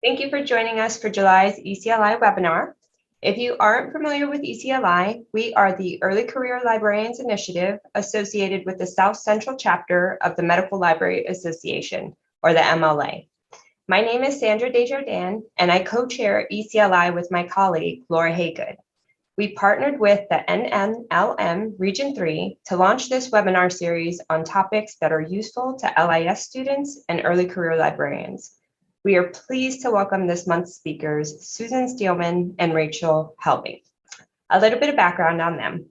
Thank you for joining us for July's ECLI webinar. If you aren't familiar with ECLI, we are the Early Career Librarians Initiative associated with the South Central chapter of the Medical Library Association, or the MLA. My name is Sandra Desjardins, and I co-chair ECLI with my colleague, Laura Haygood. We partnered with the NNLM Region 3 to launch this webinar series on topics that are useful to LIS students and early career librarians. We are pleased to welcome this month's speakers, Susan Steelman and Rachel Helbing. A little bit of background on them.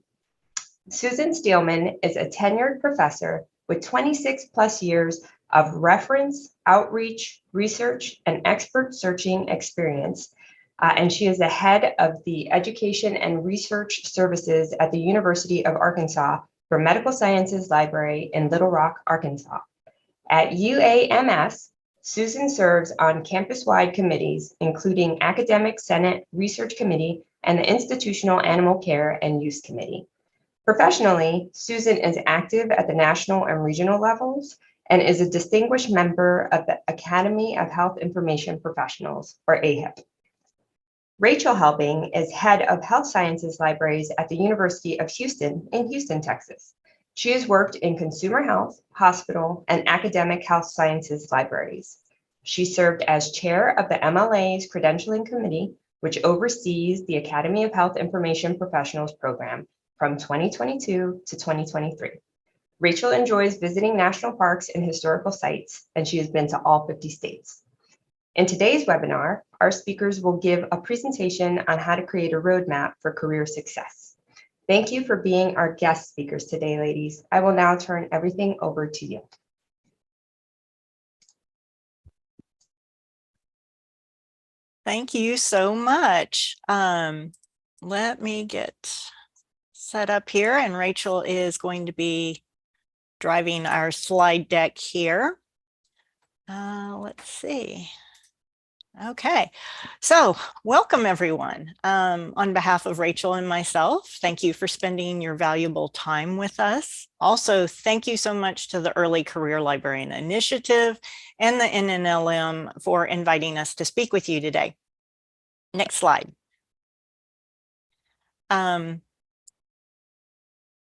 Susan Steelman is a tenured professor with 26 plus years of reference, outreach, research, and expert searching experience. And she is the head of the Education and Research Services at the University of Arkansas for Medical Sciences Library in Little Rock, Arkansas. At UAMS, Susan serves on campus-wide committees, including Academic Senate Research Committee and the Institutional Animal Care and Use Committee. Professionally, Susan is active at the national and regional levels and is a distinguished member of the Academy of Health Information Professionals, or AHIP. Rachel Helbing is head of Health Sciences Libraries at the University of Houston in Houston, Texas. She has worked in consumer health, hospital, and academic health sciences libraries. She served as chair of the MLA's Credentialing Committee, which oversees the Academy of Health Information Professionals program from 2022 to 2023. Rachel enjoys visiting national parks and historical sites, and she has been to all 50 states. In today's webinar, our speakers will give a presentation on how to create a roadmap for career success. Thank you for being our guest speakers today, ladies. I will now turn everything over to you. Thank you so much. Let me get set up here, and Rachel is going to be driving our slide deck here. Let's see. Okay, so welcome everyone. On behalf of Rachel and myself, thank you for spending your valuable time with us. Also, thank you so much to the Early Career Librarian Initiative and the NNLM for inviting us to speak with you today. Next slide.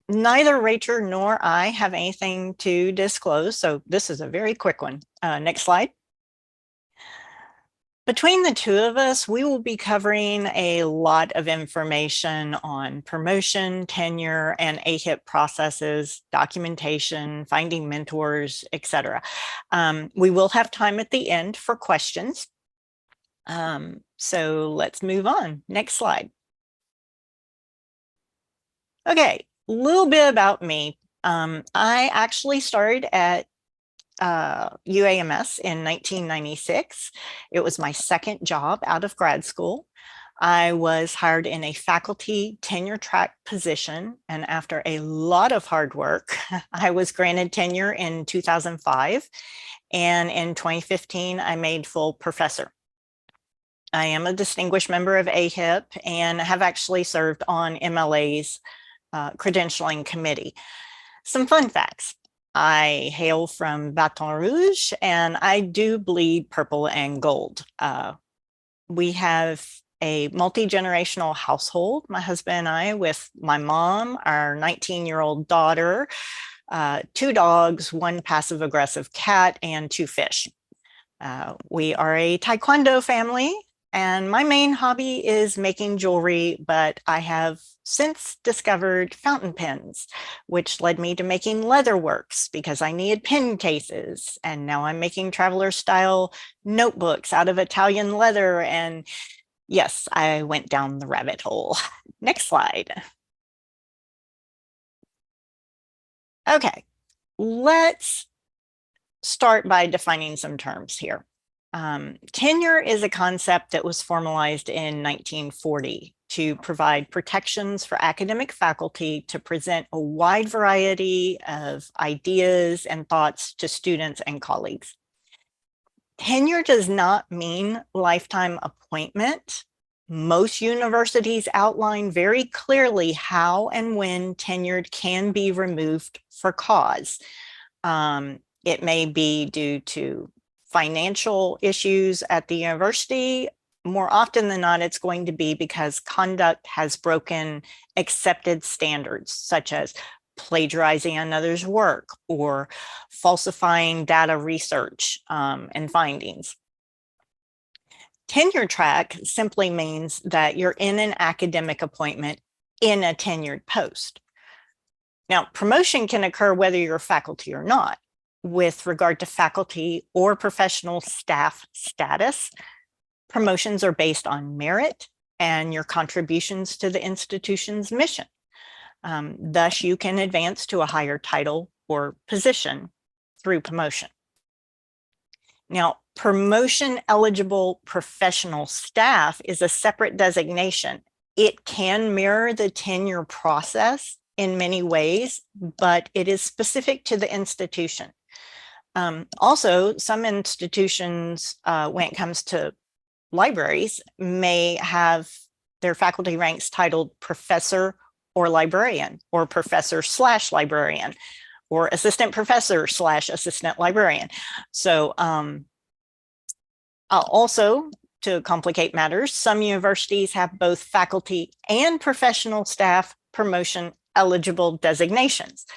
Neither Rachel nor I have anything to disclose, so this is a very quick one. Next slide. Between the two of us, we will be covering a lot of information on promotion, tenure, and AHIP processes, documentation, finding mentors, etc. We will have time at the end for questions. So let's move on. Next slide. Okay, a little bit about me. I actually started at UAMS in 1996. It was my second job out of grad school. I was hired in a faculty tenure track position, and after a lot of hard work, I was granted tenure in 2005, and in 2015, I made full professor. I am a distinguished member of AHIP and have actually served on MLA's credentialing committee. Some fun facts. I hail from Baton Rouge, and I do bleed purple and gold. We have a multi-generational household, my husband and I, with my mom, our 19-year-old daughter, 2 dogs, 1 passive-aggressive cat, and 2 fish. We are a Taekwondo family, and my main hobby is making jewelry, but I have since discovered fountain pens, which led me to making leatherworks because I needed pen cases. And now I'm making traveler style notebooks out of Italian leather. And yes, I went down the rabbit hole. Next slide. Okay, let's start by defining some terms here. Tenure is a concept that was formalized in 1940 to provide protections for academic faculty to present a wide variety of ideas and thoughts to students and colleagues. Tenure does not mean lifetime appointment. Most universities outline very clearly how and when tenured can be removed for cause. It may be due to financial issues at the university, more often than not, it's going to be because conduct has broken accepted standards, such as plagiarizing another's work or falsifying data research and findings. Tenure track simply means that you're in an academic appointment in a tenured post. Now, promotion can occur whether you're faculty or not. With regard to faculty or professional staff status, promotions are based on merit and your contributions to the institution's mission. Thus, you can advance to a higher title or position through promotion. Now, promotion eligible professional staff is a separate designation. It can mirror the tenure process in many ways, but it is specific to the institution. Also, some institutions, when it comes to libraries, may have their faculty ranks titled professor or librarian, or professor/librarian, or assistant professor/assistant librarian. So also, to complicate matters, some universities have both faculty and professional staff promotion eligible designations.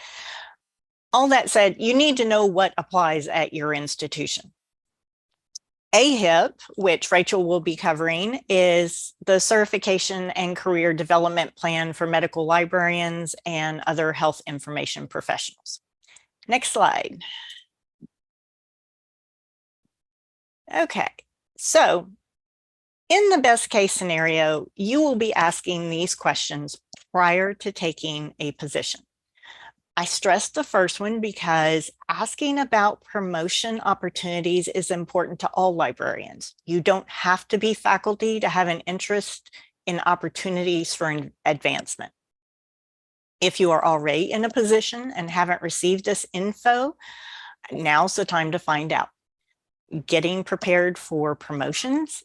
All that said, you need to know what applies at your institution. AHIP, which Rachel will be covering, is the certification and career development plan for medical librarians and other health information professionals. Next slide. Okay, so in the best case scenario, you will be asking these questions prior to taking a position. I stressed the first one because asking about promotion opportunities is important to all librarians. You don't have to be faculty to have an interest in opportunities for advancement. If you are already in a position and haven't received this info, now's the time to find out. Getting prepared for promotions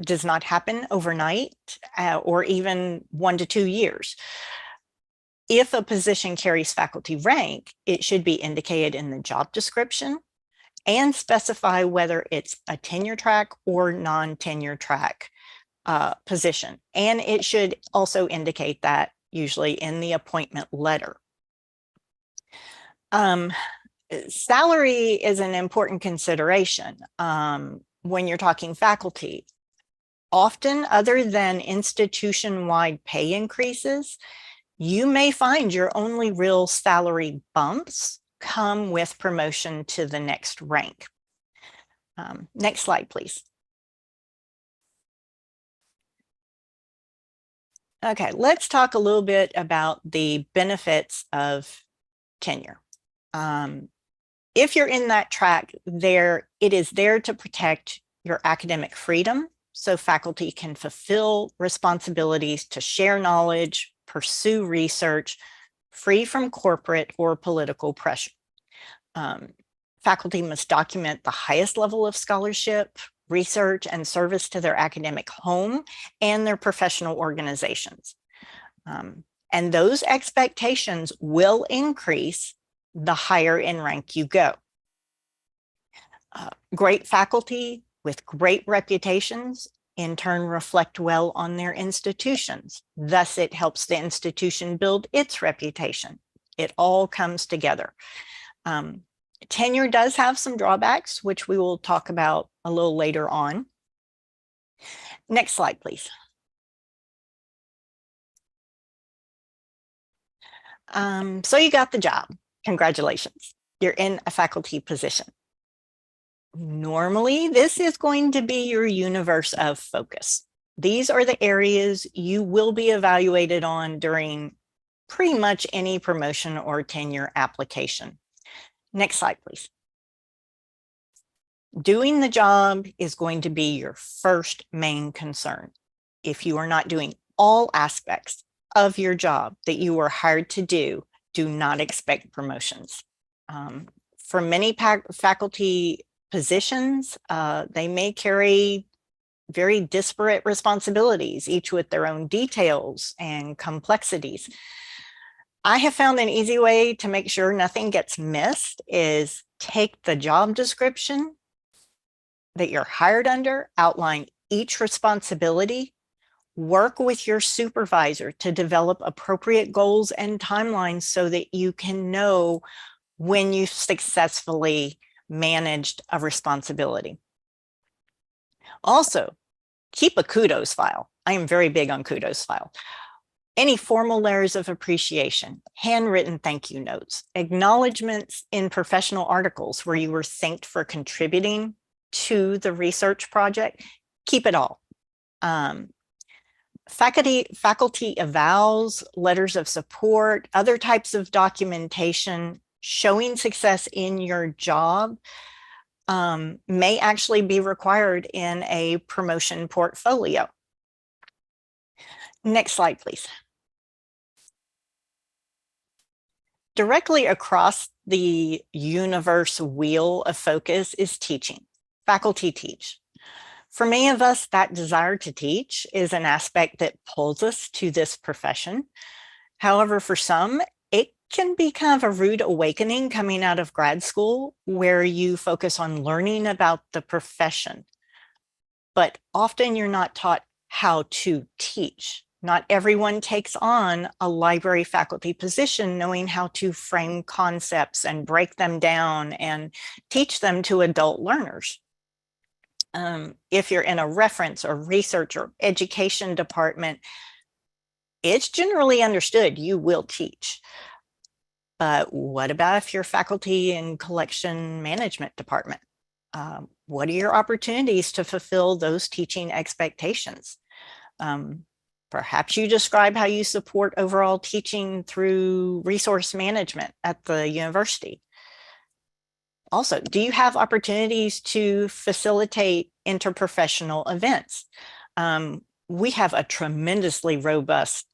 does not happen overnight or even 1 to 2 years. If a position carries faculty rank, it should be indicated in the job description and specify whether it's a tenure track or non-tenure track position. And it should also indicate that usually in the appointment letter. Salary is an important consideration when you're talking faculty. Often, other than institution-wide pay increases, you may find your only real salary bumps come with promotion to the next rank. Next slide, please. Okay, let's talk a little bit about the benefits of tenure. If you're in that track, it is there to protect your academic freedom, so faculty can fulfill responsibilities to share knowledge, pursue research, free from corporate or political pressure. Faculty must document the highest level of scholarship, research, and service to their academic home and their professional organizations. And those expectations will increase the higher in rank you go. Great faculty with great reputations in turn reflect well on their institutions. Thus, it helps the institution build its reputation. It all comes together. Tenure does have some drawbacks, which we will talk about a little later on. Next slide, please. So you got the job. Congratulations. You're in a faculty position. Normally, this is going to be your universe of focus. These are the areas you will be evaluated on during pretty much any promotion or tenure application. Next slide, please. Doing the job is going to be your first main concern. If you are not doing all aspects of your job that you were hired to do not expect promotions. For many faculty positions, they may carry very disparate responsibilities, each with their own details and complexities. I have found an easy way to make sure nothing gets missed is take the job description that you're hired under, outline each responsibility, work with your supervisor to develop appropriate goals and timelines so that you can know when you've successfully managed a responsibility. Also, keep a kudos file. I am very big on kudos file. Any formal letters of appreciation, handwritten thank you notes, acknowledgements in professional articles where you were thanked for contributing to the research project, keep it all. Faculty evals, letters of support, other types of documentation showing success in your job may actually be required in a promotion portfolio. Next slide, please. Directly across the universe wheel of focus is teaching. Faculty teach. For many of us, that desire to teach is an aspect that pulls us to this profession. However, for some, it can be kind of a rude awakening coming out of grad school where you focus on learning about the profession. But often you're not taught how to teach. Not everyone takes on a library faculty position knowing how to frame concepts and break them down and teach them to adult learners. If you're in a reference or research or education department, it's generally understood you will teach. But what about if you're faculty in collection management department? What are your opportunities to fulfill those teaching expectations? Perhaps you describe how you support overall teaching through resource management at the university. Also, do you have opportunities to facilitate interprofessional events? We have a tremendously robust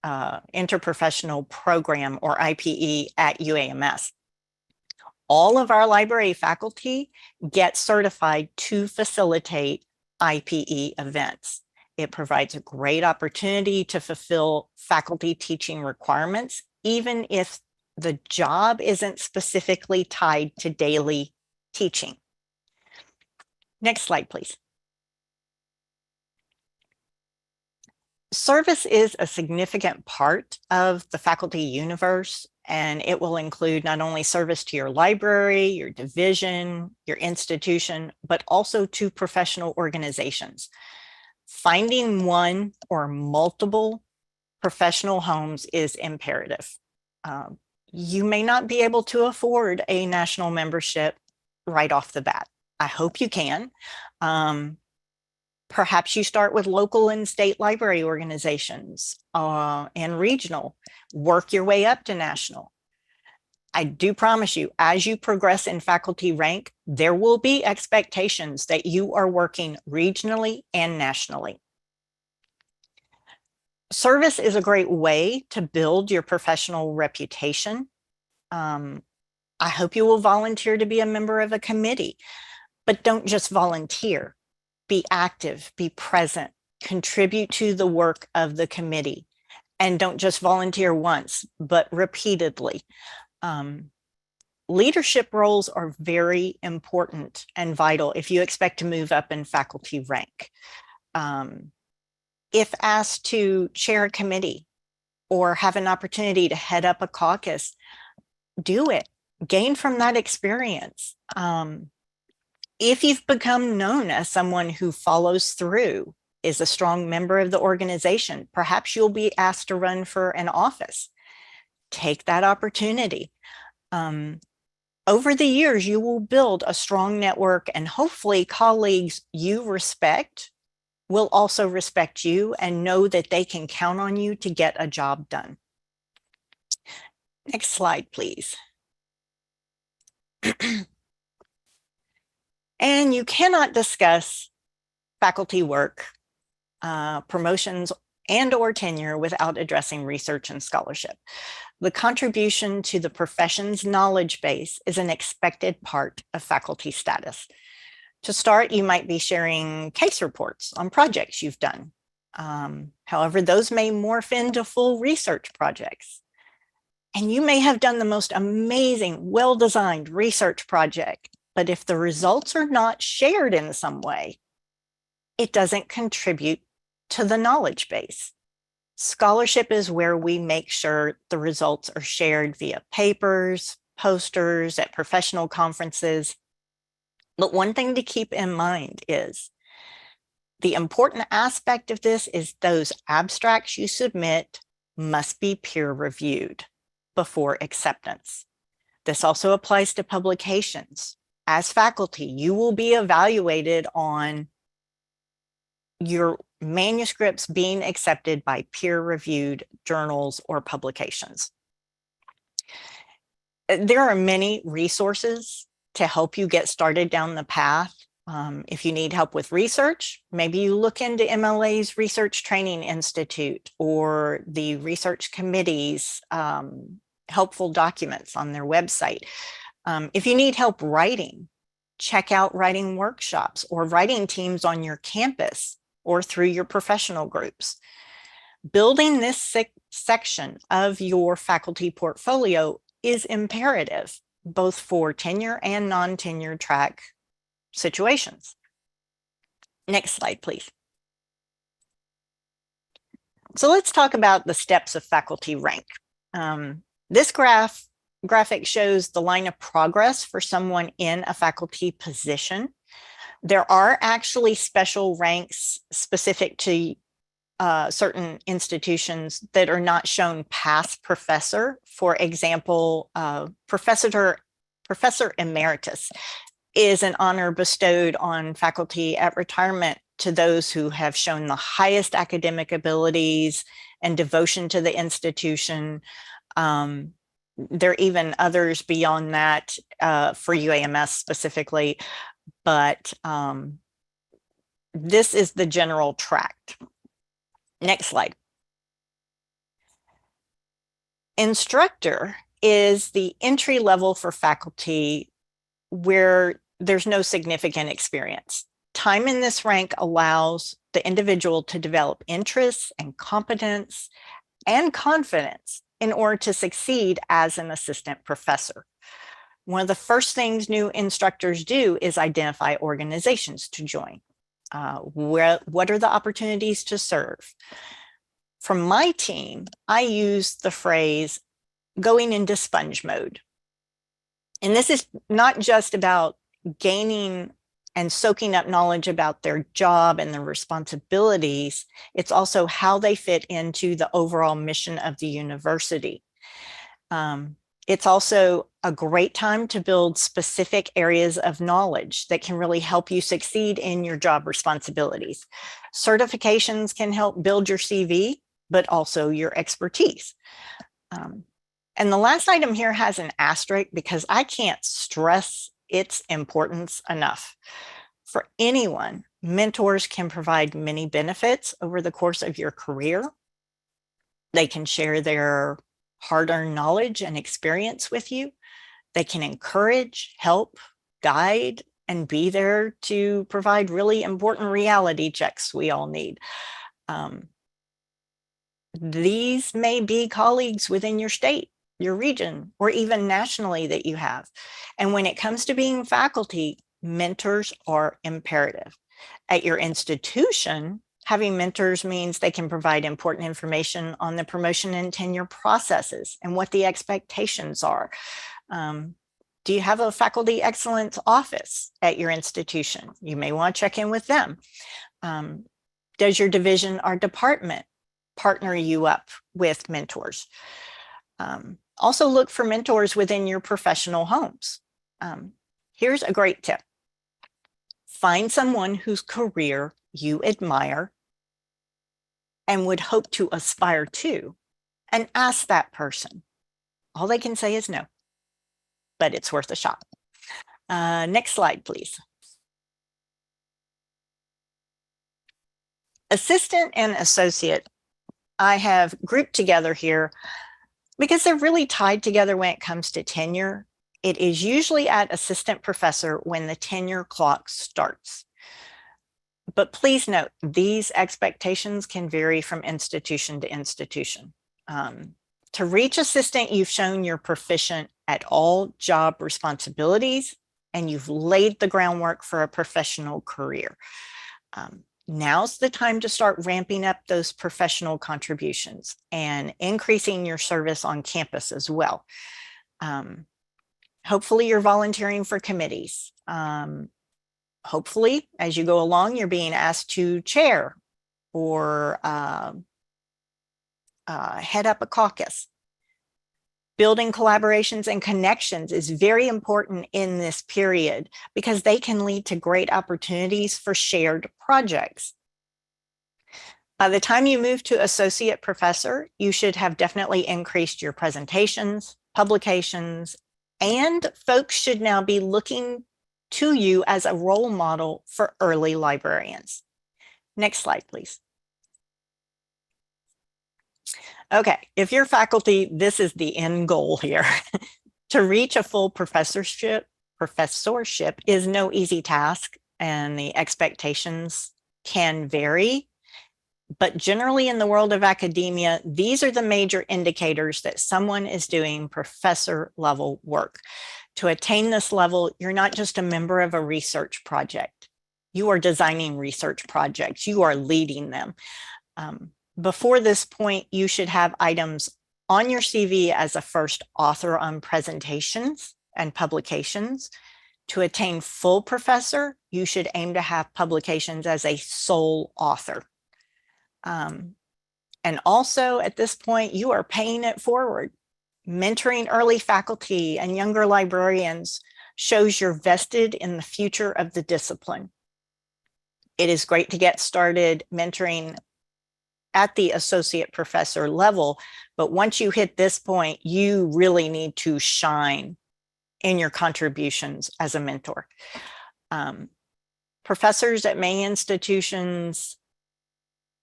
interprofessional program, or IPE, at UAMS. All of our library faculty get certified to facilitate IPE events. It provides a great opportunity to fulfill faculty teaching requirements, even if the job isn't specifically tied to daily teaching. Next slide, please. Service is a significant part of the faculty universe, and it will include not only service to your library, your division, your institution, but also to professional organizations. Finding one or multiple professional homes is imperative. You may not be able to afford a national membership right off the bat. I hope you can. Perhaps you start with local and state library organizations and regional, work your way up to national. I do promise you, as you progress in faculty rank, there will be expectations that you are working regionally and nationally. Service is a great way to build your professional reputation. I hope you will volunteer to be a member of a committee, but don't just volunteer. Be active, be present, contribute to the work of the committee, and don't just volunteer once, but repeatedly. Leadership roles are very important and vital if you expect to move up in faculty rank. If asked to chair a committee or have an opportunity to head up a caucus, do it. Gain from that experience. If you've become known as someone who follows through, is a strong member of the organization, perhaps you'll be asked to run for an office. Take that opportunity. Over the years, you will build a strong network, and hopefully colleagues you respect will also respect you and know that they can count on you to get a job done. Next slide, please. And you cannot discuss faculty work, promotions, and/or tenure without addressing research and scholarship. The contribution to the profession's knowledge base is an expected part of faculty status. To start, you might be sharing case reports on projects you've done. However, those may morph into full research projects. And you may have done the most amazing, well-designed research project, But if the results are not shared in some way, it doesn't contribute to the knowledge base. Scholarship is where we make sure the results are shared via papers, posters, at professional conferences. But one thing to keep in mind is the important aspect of this is those abstracts you submit must be peer reviewed before acceptance. This also applies to publications. As faculty, you will be evaluated on your manuscripts being accepted by peer-reviewed journals or publications. There are many resources to help you get started down the path. If you need help with research, maybe you look into MLA's Research Training Institute or the research committee's helpful documents on their website. If you need help writing, check out writing workshops or writing teams on your campus or through your professional groups. Building this section of your faculty portfolio is imperative, both for tenure and non-tenure track situations. Next slide, please. So let's talk about the steps of faculty rank. This graphic shows the line of progress for someone in a faculty position. There are actually special ranks specific to certain institutions that are not shown past professor. For example, Professor Emeritus is an honor bestowed on faculty at retirement to those who have shown the highest academic abilities and devotion to the institution. There are even others beyond that for UAMS specifically, but this is the general tract. Next slide. Instructor is the entry level for faculty where there's no significant experience. Time in this rank allows the individual to develop interests and competence and confidence in order to succeed as an assistant professor. One of the first things new instructors do is identify organizations to join. What are the opportunities to serve? From my team, I use the phrase going into sponge mode. And this is not just about gaining and soaking up knowledge about their job and their responsibilities. It's also how they fit into the overall mission of the university. It's also a great time to build specific areas of knowledge that can really help you succeed in your job responsibilities. Certifications can help build your CV, but also your expertise. And the last item here has an asterisk because I can't stress its importance enough. For anyone, mentors can provide many benefits over the course of your career. They can share their hard-earned knowledge and experience with you. They can encourage, help, guide, and be there to provide really important reality checks we all need. These may be colleagues within your state, your region, or even nationally that you have. And when it comes to being faculty, mentors are imperative. At your institution, having mentors means they can provide important information on the promotion and tenure processes and what the expectations are. Do you have a faculty excellence office at your institution? You may want to check in with them. Does your division or department partner you up with mentors? Also look for mentors within your professional homes. Here's a great tip. Find someone whose career you admire and would hope to aspire to, and ask that person. All they can say is no, but it's worth a shot. Next slide, please. Assistant and associate, I have grouped together here because they're really tied together when it comes to tenure. It is usually at assistant professor when the tenure clock starts. But please note, these expectations can vary from institution to institution. To reach assistant, you've shown you're proficient at all job responsibilities and you've laid the groundwork for a professional career. Now's the time to start ramping up those professional contributions and increasing your service on campus as well. Hopefully you're volunteering for committees. Hopefully, as you go along, you're being asked to chair or head up a caucus. Building collaborations and connections is very important in this period because they can lead to great opportunities for shared projects. By the time you move to associate professor, you should have definitely increased your presentations, publications, and folks should now be looking to you as a role model for early librarians. Next slide, please. Okay, if you're faculty, this is the end goal here. To reach a full professorship is no easy task, and the expectations can vary. But generally in the world of academia, these are the major indicators that someone is doing professor level work. To attain this level, you're not just a member of a research project. You are designing research projects. You are leading them. Before this point, you should have items on your CV as a first author on presentations and publications. To attain full professor, you should aim to have publications as a sole author. And also at this point, you are paying it forward. Mentoring early faculty and younger librarians shows you're vested in the future of the discipline. It is great to get started mentoring at the associate professor level, but once you hit this point, you really need to shine in your contributions as a mentor. Professors at many institutions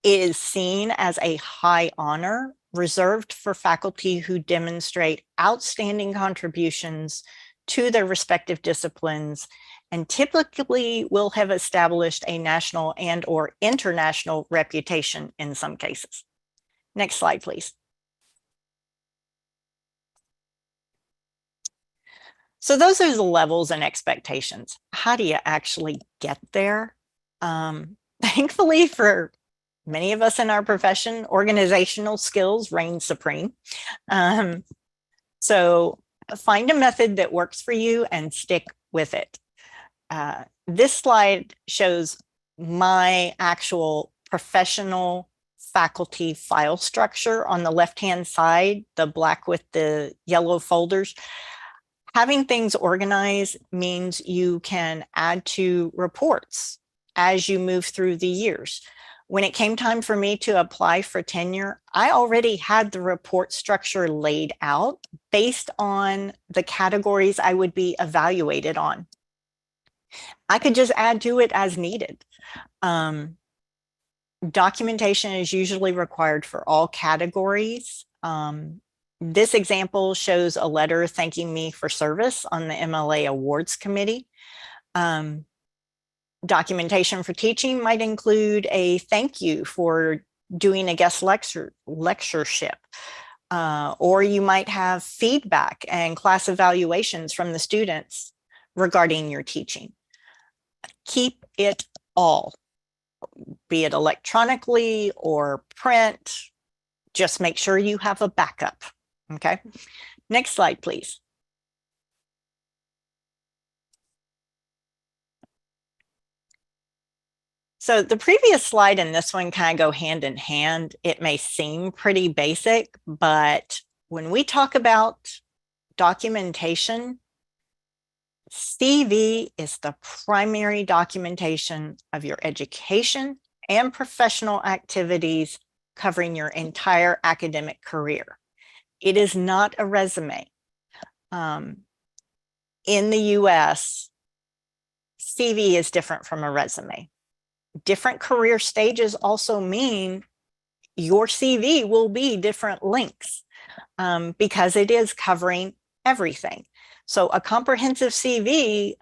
is seen as a high honor reserved for faculty who demonstrate outstanding contributions to their respective disciplines and typically will have established a national and or international reputation in some cases. Next slide, please. So those are the levels and expectations. How do you actually get there? Thankfully for many of us in our profession, organizational skills reign supreme. So find a method that works for you and stick with it. This slide shows my actual professional faculty file structure. On the left-hand side, the black with the yellow folders. Having things organized means you can add to reports as you move through the years. When it came time for me to apply for tenure, I already had the report structure laid out based on the categories I would be evaluated on. I could just add to it as needed. Documentation is usually required for all categories. This example shows a letter thanking me for service on the MLA Awards Committee. Documentation for teaching might include a thank you for doing a guest lectureship, or you might have feedback and class evaluations from the students regarding your teaching. Keep it all, be it electronically or print. Just make sure you have a backup. Okay, next slide, please. So the previous slide and this one kind of go hand in hand. It may seem pretty basic, but when we talk about documentation, CV is the primary documentation of your education and professional activities covering your entire academic career. It is not a resume. In the US, CV is different from a resume. Different career stages also mean your CV will be different lengths because it is covering everything. So a comprehensive CV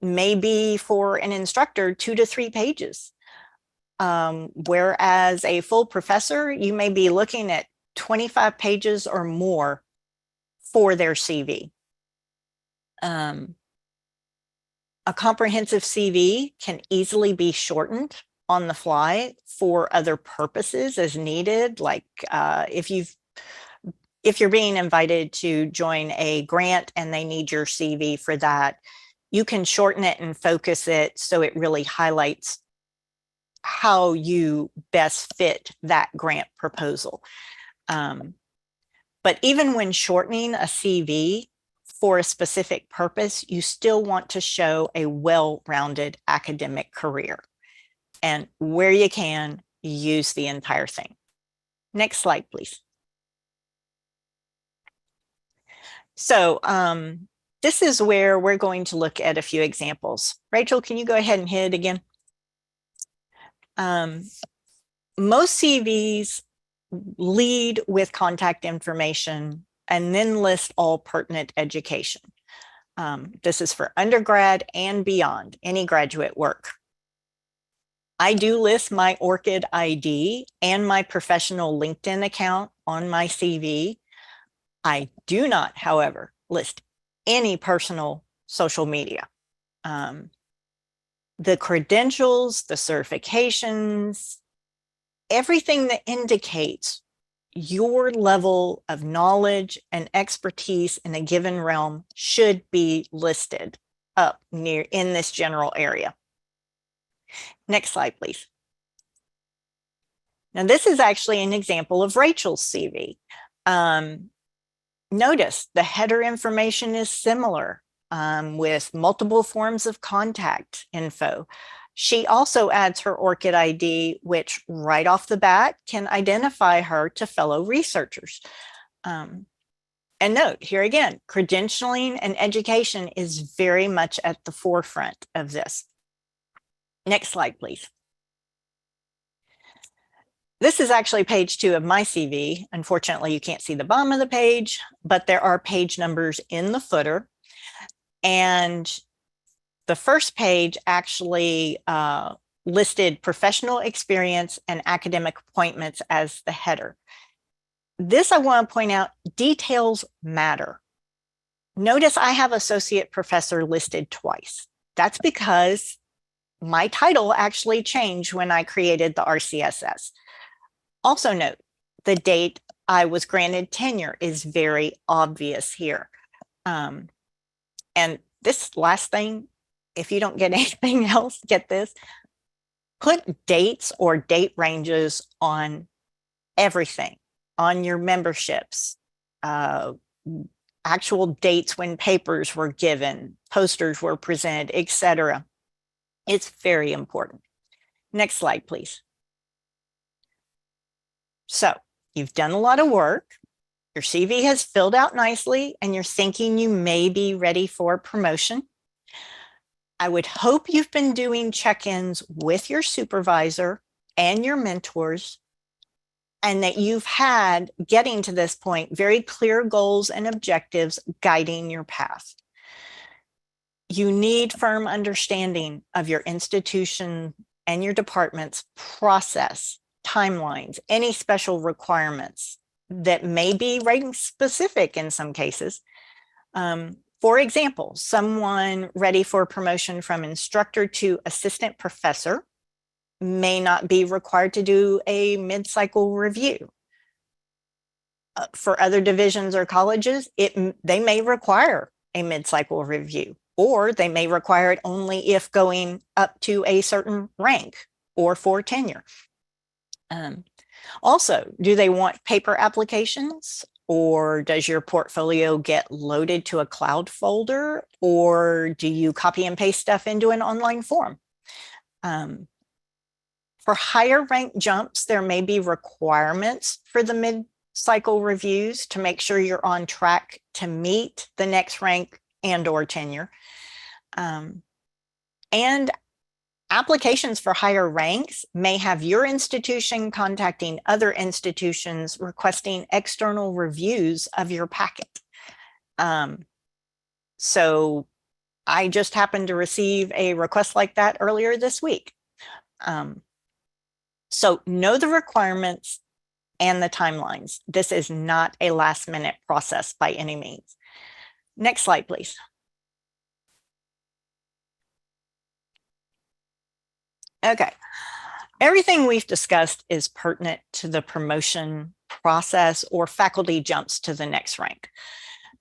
may be for an instructor 2 to 3 pages. Whereas a full professor, you may be looking at 25 pages or more for their CV. A comprehensive CV can easily be shortened on the fly for other purposes as needed. Like if you're being invited to join a grant and they need your CV for that, you can shorten it and focus it so it really highlights how you best fit that grant proposal. But even when shortening a CV for a specific purpose, you still want to show a well-rounded academic career. And where you can, use the entire thing. Next slide, please. So this is where we're going to look at a few examples. Rachel, can you go ahead and hit it again? Most CVs lead with contact information and then list all pertinent education. This is for undergrad and beyond, any graduate work. I do list my ORCID ID and my professional LinkedIn account on my CV. I do not, however, list any personal social media. The credentials, the certifications, everything that indicates your level of knowledge and expertise in a given realm should be listed up near in this general area. Next slide, please. Now, this is actually an example of Rachel's CV. Notice the header information is similar with multiple forms of contact info. She also adds her ORCID ID, which right off the bat can identify her to fellow researchers. And note here again, credentialing and education is very much at the forefront of this. Next slide, please. This is actually page 2 of my CV. Unfortunately, you can't see the bottom of the page, but there are page numbers in the footer. And the first page actually listed professional experience and academic appointments as the header. This, I want to point out, details matter. Notice I have associate professor listed twice. That's because my title actually changed when I created the RCSS. Also note, the date I was granted tenure is very obvious here. And this last thing, if you don't get anything else, get this. Put dates or date ranges on everything, on your memberships, actual dates when papers were given, posters were presented, etc. It's very important. Next slide, please. So you've done a lot of work. Your CV has filled out nicely, and you're thinking you may be ready for promotion. I would hope you've been doing check-ins with your supervisor and your mentors, and that you've had, getting to this point, very clear goals and objectives guiding your path. You need firm understanding of your institution and your department's process, timelines, any special requirements that may be rank specific in some cases. For example, someone ready for promotion from instructor to assistant professor may not be required to do a mid-cycle review. For other divisions or colleges, they may require a mid-cycle review, or they may require it only if going up to a certain rank or for tenure. Also, do they want paper applications, or does your portfolio get loaded to a cloud folder, or do you copy and paste stuff into an online form? For higher rank jumps, there may be requirements for the mid-cycle reviews to make sure you're on track to meet the next rank and or tenure. And applications for higher ranks may have your institution contacting other institutions requesting external reviews of your packet. So I just happened to receive a request like that earlier this week. So know the requirements and the timelines. This is not a last minute process by any means. Next slide, please. Okay. Everything we've discussed is pertinent to the promotion process or faculty jumps to the next rank.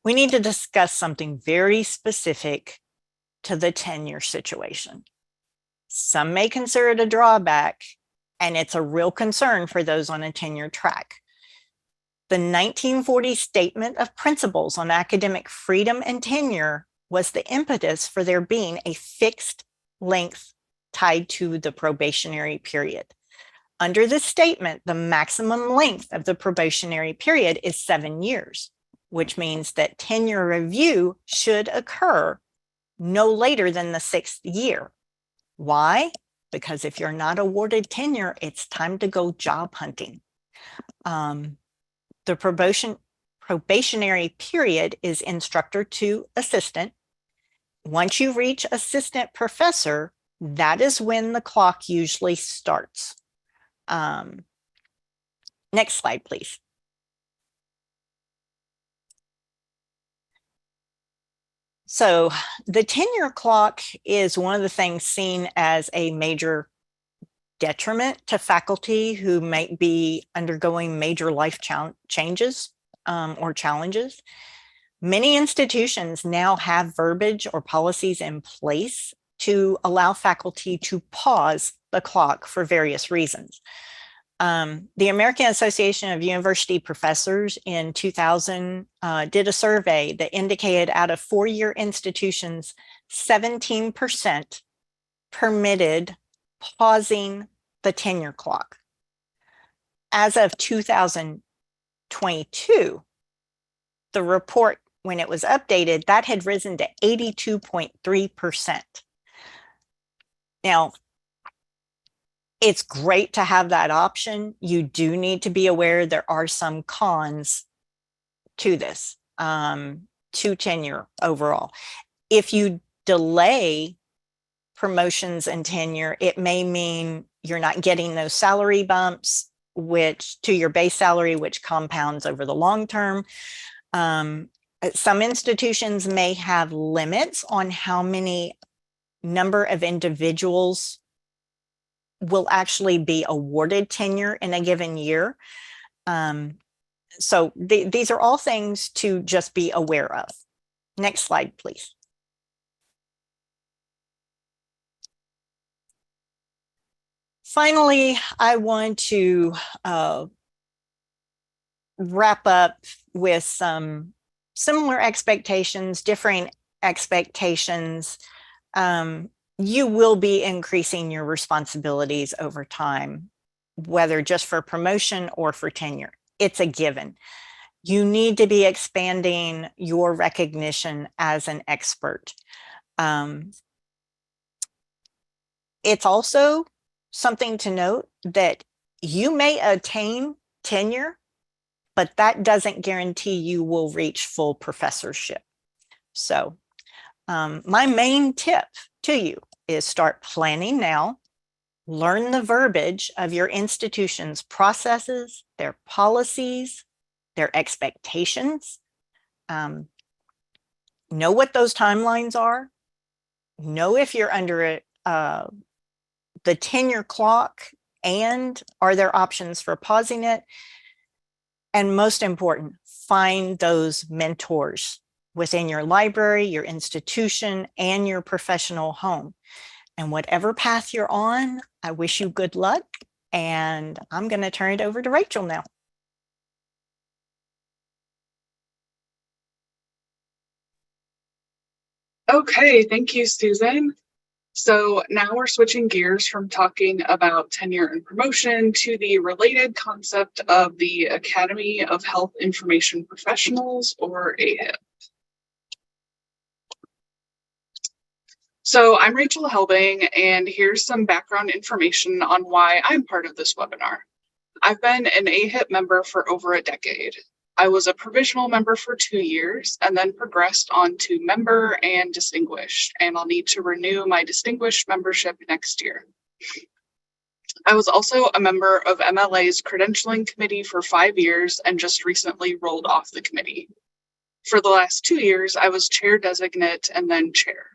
We need to discuss something very specific to the tenure situation. Some may consider it a drawback, and it's a real concern for those on a tenure track. The 1940 Statement of Principles on Academic Freedom and Tenure was the impetus for there being a fixed length tied to the probationary period. Under the statement, the maximum length of the probationary period is 7 years, which means that tenure review should occur no later than the 6th year. Why? Because if you're not awarded tenure, it's time to go job hunting. The probationary period is instructor to assistant. Once you reach assistant professor, that is when the clock usually starts. Next slide, please. So the tenure clock is one of the things seen as a major detriment to faculty who might be undergoing major life changes or challenges. Many institutions now have verbiage or policies in place to allow faculty to pause the clock for various reasons. The American Association of University Professors in 2000 did a survey that indicated out of 4-year institutions, 17% permitted pausing the tenure clock. As of 2022, the report, when it was updated, that had risen to 82.3%. Now, it's great to have that option. You do need to be aware there are some cons to this, to tenure overall. If you delay promotions and tenure, it may mean you're not getting those salary bumps, which to your base salary, which compounds over the long term. Some institutions may have limits on how many number of individuals will actually be awarded tenure in a given year. So these are all things to just be aware of. Next slide, please. Finally, I want to wrap up with some similar expectations, differing expectations. You will be increasing your responsibilities over time, whether just for promotion or for tenure. It's a given. You need to be expanding your recognition as an expert. It's also something to note that you may attain tenure, but that doesn't guarantee you will reach full professorship. So my main tip to you is start planning now, learn the verbiage of your institution's processes, their policies, their expectations, know what those timelines are, know if you're under the tenure clock and are there options for pausing it, and most important, find those mentors within your library, your institution, and your professional home. And whatever path you're on, I wish you good luck. And I'm going to turn it over to Rachel now. Okay, thank you, Susan. So now we're switching gears from talking about tenure and promotion to the related concept of the Academy of Health Information Professionals, or AHIP. So I'm Rachel Helbing, and here's some background information on why I'm part of this webinar. I've been an AHIP member for over a decade. I was a provisional member for 2 years and then progressed on to member and distinguished, and I'll need to renew my distinguished membership next year. I was also a member of MLA's credentialing committee for 5 years and just recently rolled off the committee. For the last 2 years, I was chair designate and then chair.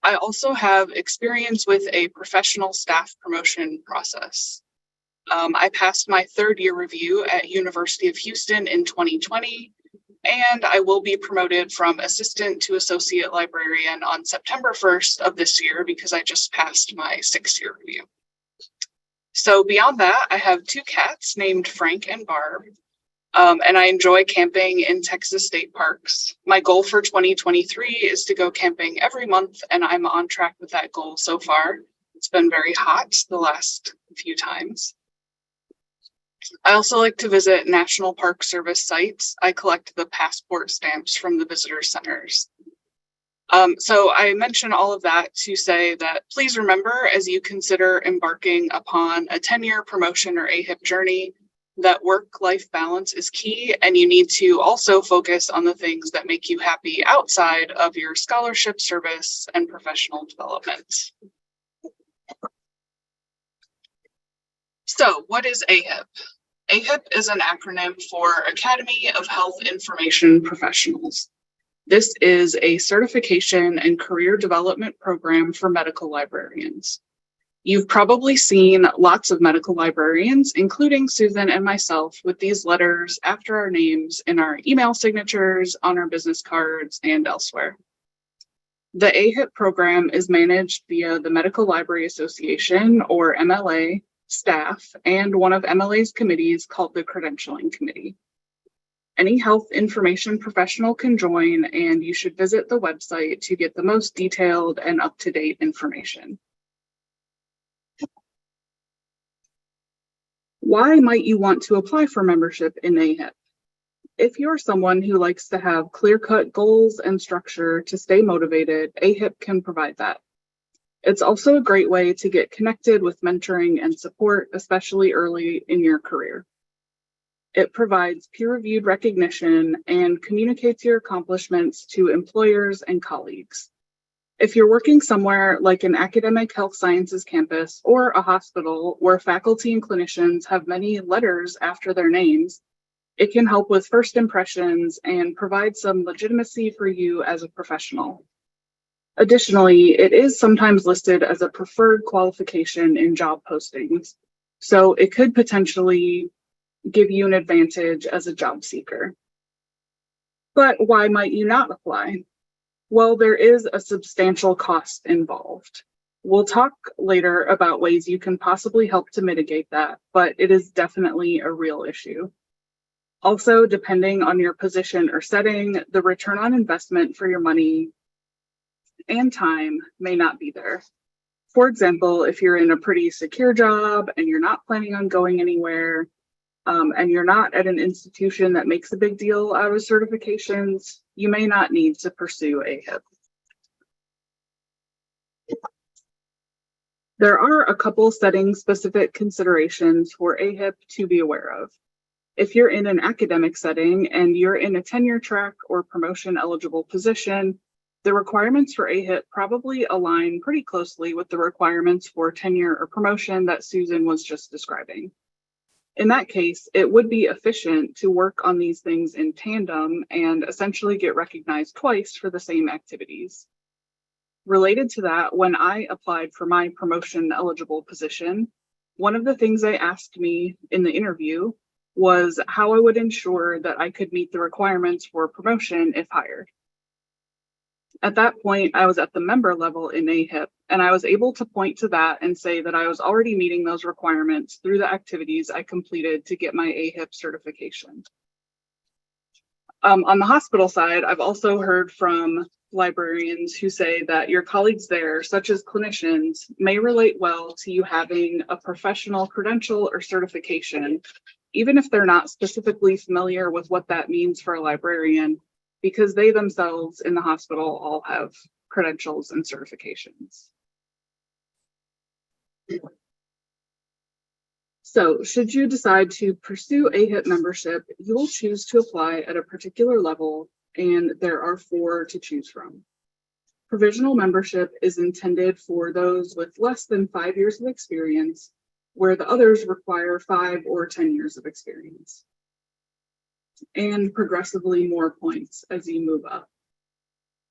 I also have experience with a professional staff promotion process. I passed my third year review at University of Houston in 2020, and I will be promoted from assistant to associate librarian on September 1st of this year because I just passed my 6th-year review. So beyond that, I have 2 cats named Frank and Barb, and I enjoy camping in Texas state parks. My goal for 2023 is to go camping every month, and I'm on track with that goal so far. It's been very hot the last few times. I also like to visit National Park Service sites. I collect the passport stamps from the visitor centers. So I mention all of that to say that please remember, as you consider embarking upon a tenure, promotion, or AHIP journey, that work-life balance is key, and you need to also focus on the things that make you happy outside of your scholarship, service, and professional development. So what is AHIP? AHIP is an acronym for Academy of Health Information Professionals. This is a certification and career development program for medical librarians. You've probably seen lots of medical librarians, including Susan and myself, with these letters after our names in our email signatures, on our business cards, and elsewhere. The AHIP program is managed via the Medical Library Association, or MLA, staff, and one of MLA's committees called the Credentialing Committee. Any health information professional can join, and you should visit the website to get the most detailed and up-to-date information. Why might you want to apply for membership in AHIP? If you're someone who likes to have clear-cut goals and structure to stay motivated, AHIP can provide that. It's also a great way to get connected with mentoring and support, especially early in your career. It provides peer-reviewed recognition and communicates your accomplishments to employers and colleagues. If you're working somewhere like an academic health sciences campus or a hospital where faculty and clinicians have many letters after their names, it can help with first impressions and provide some legitimacy for you as a professional. Additionally, it is sometimes listed as a preferred qualification in job postings, so it could potentially give you an advantage as a job seeker. But why might you not apply? Well, there is a substantial cost involved. We'll talk later about ways you can possibly help to mitigate that, but it is definitely a real issue. Also, depending on your position or setting, the return on investment for your money and time may not be there. For example, if you're in a pretty secure job and you're not planning on going anywhere, and you're not at an institution that makes a big deal out of certifications, you may not need to pursue AHIP. There are a couple setting-specific considerations for AHIP to be aware of. If you're in an academic setting and you're in a tenure track or promotion-eligible position, the requirements for AHIP probably align pretty closely with the requirements for tenure or promotion that Susan was just describing. In that case, it would be efficient to work on these things in tandem and essentially get recognized twice for the same activities. Related to that, when I applied for my promotion-eligible position, one of the things they asked me in the interview was how I would ensure that I could meet the requirements for promotion if hired. At that point, I was at the member level in AHIP, and I was able to point to that and say that I was already meeting those requirements through the activities I completed to get my AHIP certification. On the hospital side, I've also heard from librarians who say that your colleagues there, such as clinicians, may relate well to you having a professional credential or certification, even if they're not specifically familiar with what that means for a librarian, because they themselves in the hospital all have credentials and certifications. So, should you decide to pursue AHIP membership, you will choose to apply at a particular level, and there are 4 to choose from. Provisional membership is intended for those with less than 5 years of experience, where the others require 5 or 10 years of experience, and progressively more points as you move up.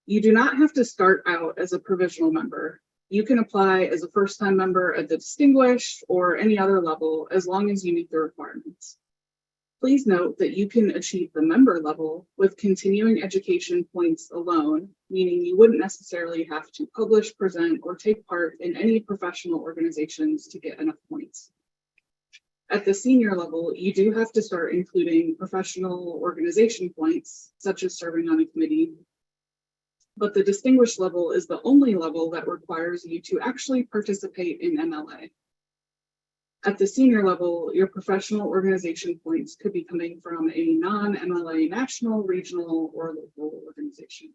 You do not have to start out as a provisional member. You can apply as a first-time member at the distinguished or any other level as long as you meet the requirements. Please note that you can achieve the member level with continuing education points alone, meaning you wouldn't necessarily have to publish, present, or take part in any professional organizations to get enough points. At the senior level, you do have to start including professional organization points, such as serving on a committee, but the distinguished level is the only level that requires you to actually participate in MLA. At the senior level, your professional organization points could be coming from a non-MLA national, regional, or local organization.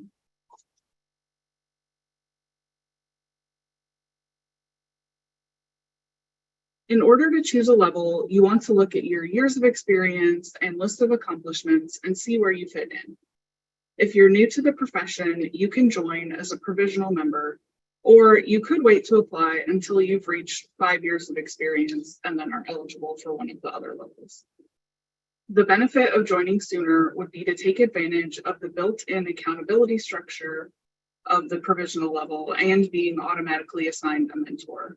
In order to choose a level, you want to look at your years of experience and list of accomplishments and see where you fit in. If you're new to the profession, you can join as a provisional member, or you could wait to apply until you've reached 5 years of experience and then are eligible for one of the other levels. The benefit of joining sooner would be to take advantage of the built-in accountability structure of the provisional level and being automatically assigned a mentor.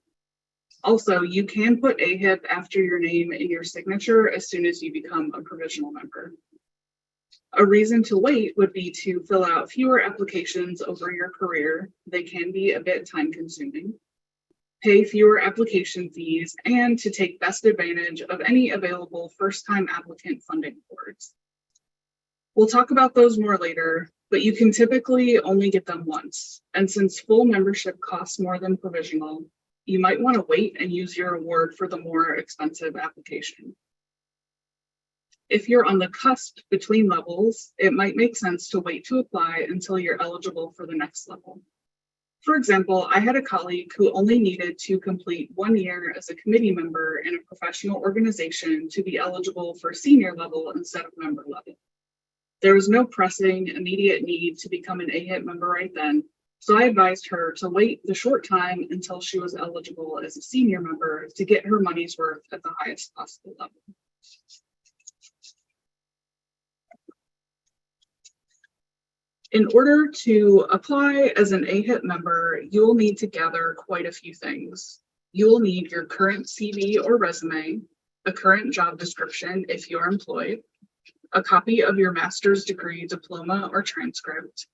Also, you can put AHIP after your name in your signature as soon as you become a provisional member. A reason to wait would be to fill out fewer applications over your career. They can be a bit time-consuming. Pay fewer application fees, and to take best advantage of any available first-time applicant funding awards. We'll talk about those more later, but you can typically only get them once. And since full membership costs more than provisional, you might want to wait and use your award for the more expensive application. If you're on the cusp between levels, it might make sense to wait to apply until you're eligible for the next level. For example, I had a colleague who only needed to complete 1 year as a committee member in a professional organization to be eligible for senior level instead of member level. There was no pressing, immediate need to become an AHIP member right then, so I advised her to wait the short time until she was eligible as a senior member to get her money's worth at the highest possible level. In order to apply as an AHIP member, you will need to gather quite a few things. You will need your current CV or resume, a current job description if you're employed, a copy of your master's degree, diploma, or transcript,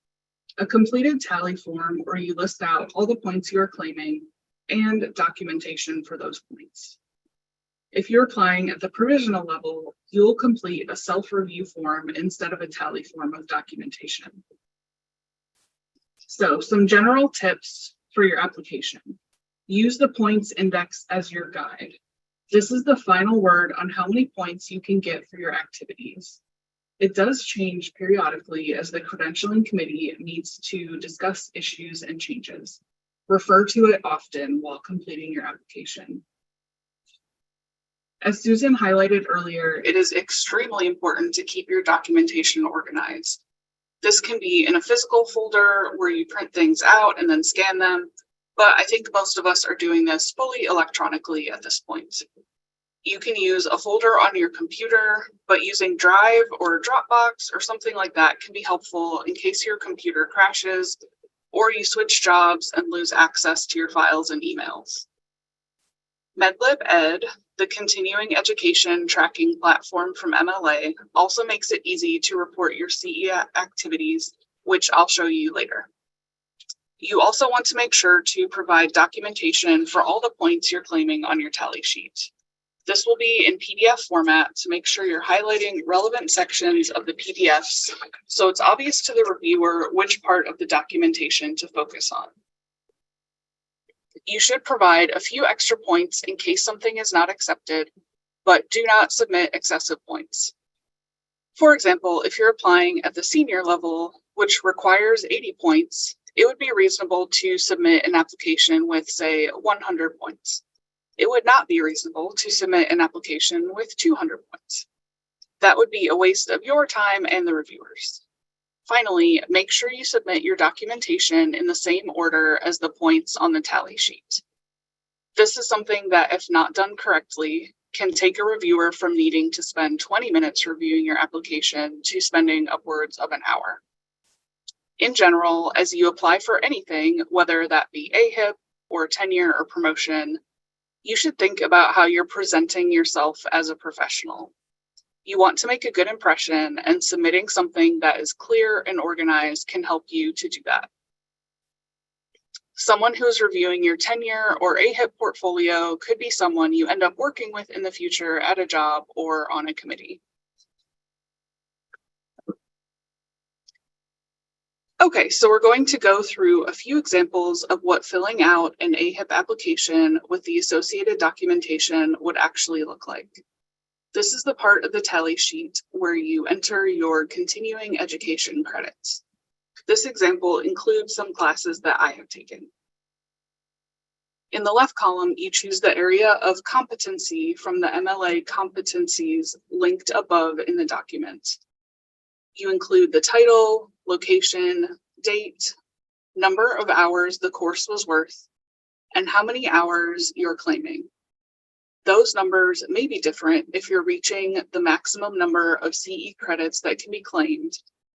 a completed tally form where you list out all the points you are claiming, and documentation for those points. If you're applying at the provisional level, you'll complete a self-review form instead of a tally form of documentation. So, some general tips for your application. Use the points index as your guide. This is the final word on how many points you can get for your activities. It does change periodically as the credentialing committee meets to discuss issues and changes. Refer to it often while completing your application. As Susan highlighted earlier, it is extremely important to keep your documentation organized. This can be in a physical folder where you print things out and then scan them, but I think most of us are doing this fully electronically at this point. You can use a folder on your computer, but using Drive or Dropbox or something like that can be helpful in case your computer crashes or you switch jobs and lose access to your files and emails. MedLib the continuing education tracking platform from MLA, also makes it easy to report your CE activities, which I'll show you later. You also want to make sure to provide documentation for all the points you're claiming on your tally sheet. This will be in PDF format to make sure you're highlighting relevant sections of the PDFs so it's obvious to the reviewer which part of the documentation to focus on. You should provide a few extra points in case something is not accepted, but do not submit excessive points. For example, if you're applying at the senior level, which requires 80 points, it would be reasonable to submit an application with, say, 100 points. It would not be reasonable to submit an application with 200 points. That would be a waste of your time and the reviewers. Finally, make sure you submit your documentation in the same order as the points on the tally sheet. This is something that, if not done correctly, can take a reviewer from needing to spend 20 minutes reviewing your application to spending upwards of an hour. In general, as you apply for anything, whether that be AHIP or tenure or promotion, you should think about how you're presenting yourself as a professional. You want to make a good impression, and submitting something that is clear and organized can help you to do that. Someone who's reviewing your tenure or AHIP portfolio could be someone you end up working with in the future at a job or on a committee. Okay, so we're going to go through a few examples of what filling out an AHIP application with the associated documentation would actually look like. This is the part of the tally sheet where you enter your continuing education credits. This example includes some classes that I have taken. In the left column, you choose the area of competency from the MLA competencies linked above in the document. You include the title, location, date, number of hours the course was worth, and how many hours you're claiming. Those numbers may be different if you're reaching the maximum number of CE credits that can be claimed,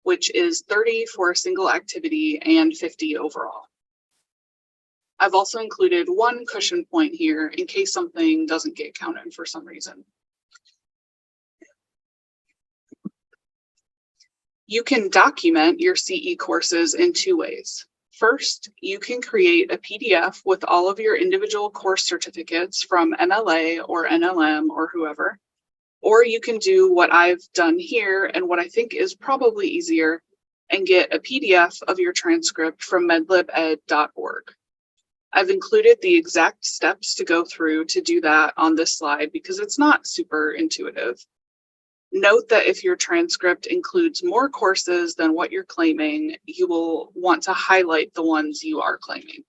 which is 30 for a single activity and 50 overall. I've also included one cushion point here in case something doesn't get counted for some reason. You can document your CE courses in two ways. First, you can create a PDF with all of your individual course certificates from MLA or NLM or whoever, or you can do what I've done here and what I think is probably easier and get a PDF of your transcript from medlibed.org. I've included the exact steps to go through to do that on this slide because it's not super intuitive. Note that if your transcript includes more courses than what you're claiming, you will want to highlight the ones you are claiming.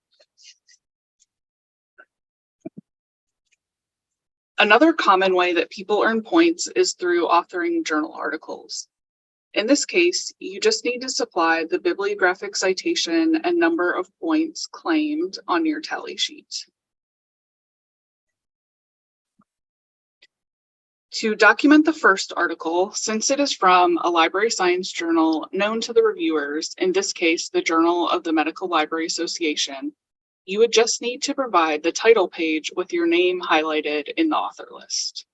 Another common way that people earn points is through authoring journal articles. In this case, you just need to supply the bibliographic citation and number of points claimed on your tally sheet. To document the first article, since it is from a library science journal known to the reviewers, in this case, the Journal of the Medical Library Association, you would just need to provide the title page with your name highlighted in the author list.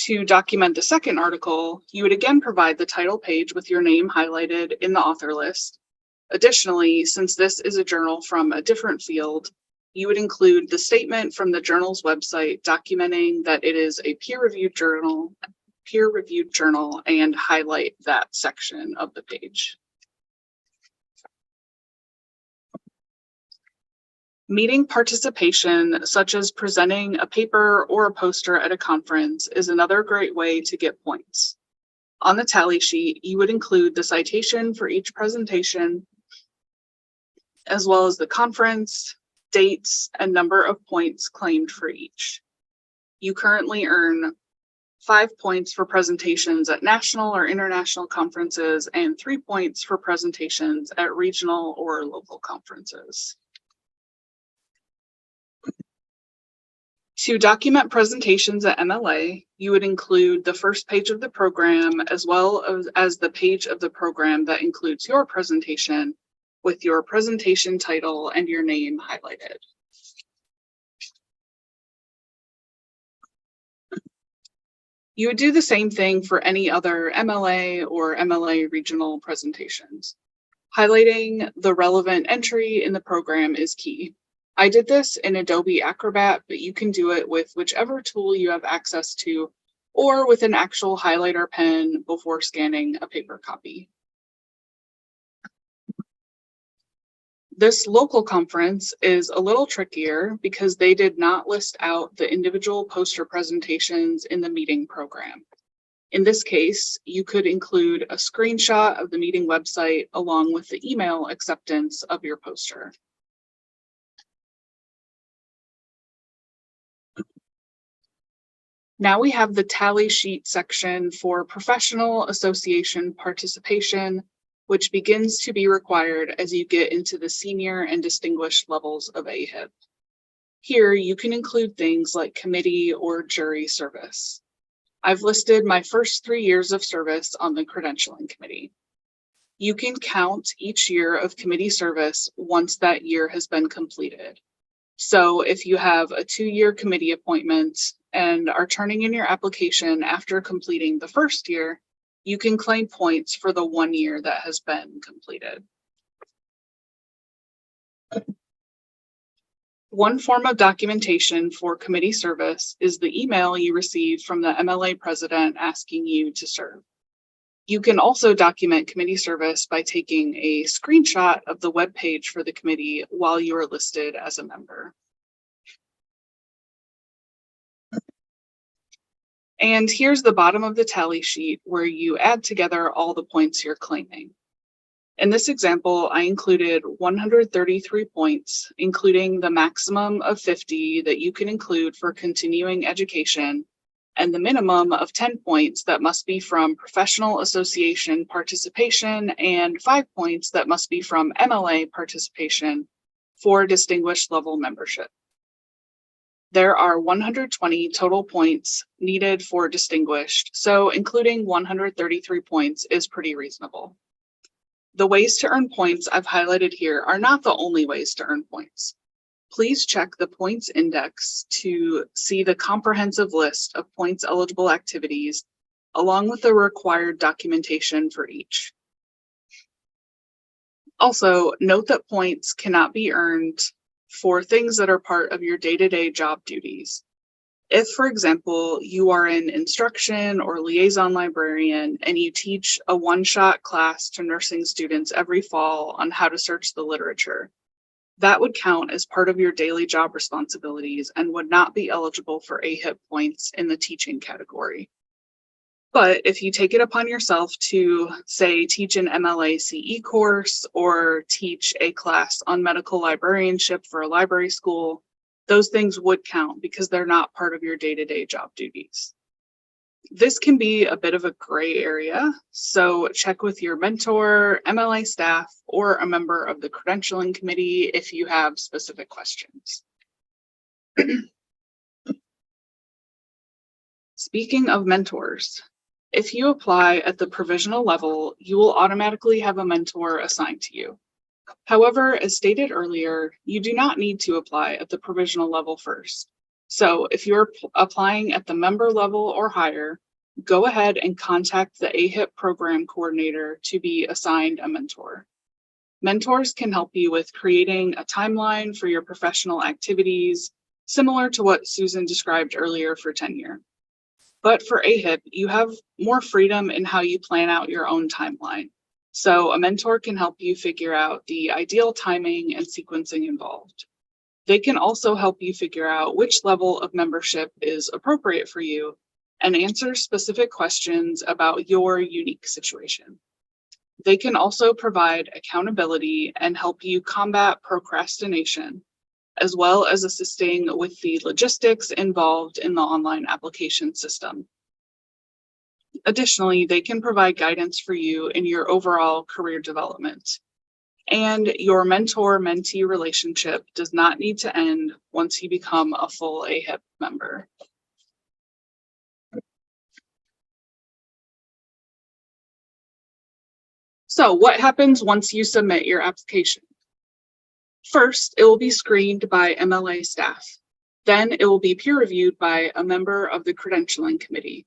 To document the second article, you would again provide the title page with your name highlighted in the author list. Additionally, since this is a journal from a different field, you would include the statement from the journal's website documenting that it is a peer-reviewed journal, and highlight that section of the page. Meeting participation, such as presenting a paper or a poster at a conference, is another great way to get points. On the tally sheet, you would include the citation for each presentation, as well as the conference, dates, and number of points claimed for each. You currently earn 5 points for presentations at national or international conferences and 3 points for presentations at regional or local conferences. To document presentations at MLA, you would include the first page of the program as well as the page of the program that includes your presentation with your presentation title and your name highlighted. You would do the same thing for any other MLA or MLA regional presentations. Highlighting the relevant entry in the program is key. I did this in Adobe Acrobat, but you can do it with whichever tool you have access to or with an actual highlighter pen before scanning a paper copy. This local conference is a little trickier because they did not list out the individual poster presentations in the meeting program. In this case, you could include a screenshot of the meeting website along with the email acceptance of your poster. Now we have the tally sheet section for professional association participation, which begins to be required as you get into the senior and distinguished levels of AHIP. Here, you can include things like committee or jury service. I've listed my first 3 years of service on the credentialing committee. You can count each year of committee service once that year has been completed. So if you have a 2-year committee appointment and are turning in your application after completing the first year, you can claim points for the 1 year that has been completed. One form of documentation for committee service is the email you received from the MLA president asking you to serve. You can also document committee service by taking a screenshot of the web page for the committee while you are listed as a member. And here's the bottom of the tally sheet where you add together all the points you're claiming. In this example, I included 133 points, including the maximum of 50 that you can include for continuing education, and the minimum of 10 points that must be from professional association participation, and 5 points that must be from MLA participation for distinguished level membership. There are 120 total points needed for distinguished, so including 133 points is pretty reasonable. The ways to earn points I've highlighted here are not the only ways to earn points. Please check the points index to see the comprehensive list of points eligible activities, along with the required documentation for each. Also, note that points cannot be earned for things that are part of your day-to-day job duties. If, for example, you are in instruction or liaison librarian and you teach a one-shot class to nursing students every fall on how to search the literature, that would count as part of your daily job responsibilities and would not be eligible for AHIP points in the teaching category. But if you take it upon yourself to, say, teach an MLA CE course or teach a class on medical librarianship for a library school, those things would count because they're not part of your day-to-day job duties. This can be a bit of a gray area, so check with your mentor, MLA staff, or a member of the credentialing committee if you have specific questions. Speaking of mentors, if you apply at the provisional level, you will automatically have a mentor assigned to you. However, as stated earlier, you do not need to apply at the provisional level first. So if you're applying at the member level or higher, go ahead and contact the AHIP program coordinator to be assigned a mentor. Mentors can help you with creating a timeline for your professional activities, similar to what Susan described earlier for tenure. But for AHIP, you have more freedom in how you plan out your own timeline. So a mentor can help you figure out the ideal timing and sequencing involved. They can also help you figure out which level of membership is appropriate for you and answer specific questions about your unique situation. They can also provide accountability and help you combat procrastination, as well as assisting with the logistics involved in the online application system. Additionally, they can provide guidance for you in your overall career development. And your mentor-mentee relationship does not need to end once you become a full AHIP member. So what happens once you submit your application? First, it will be screened by MLA staff. Then it will be peer reviewed by a member of the credentialing committee.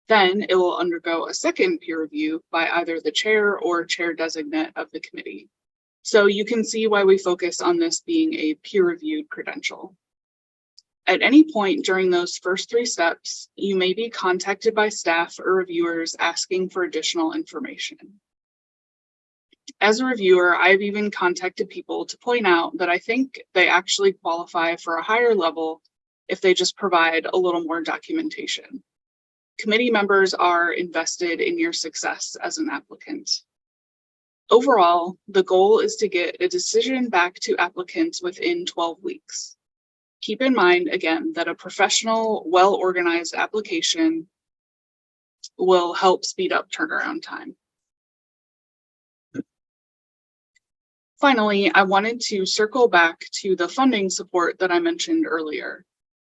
Then it will undergo a second peer review by either the chair or chair designate of the committee. So you can see why we focus on this being a peer-reviewed credential. At any point during those first 3 steps, you may be contacted by staff or reviewers asking for additional information. As a reviewer, I've even contacted people to point out that I think they actually qualify for a higher level if they just provide a little more documentation. Committee members are invested in your success as an applicant. Overall, the goal is to get a decision back to applicants within 12 weeks. Keep in mind, again, that a professional, well-organized application will help speed up turnaround time. Finally, I wanted to circle back to the funding support that I mentioned earlier.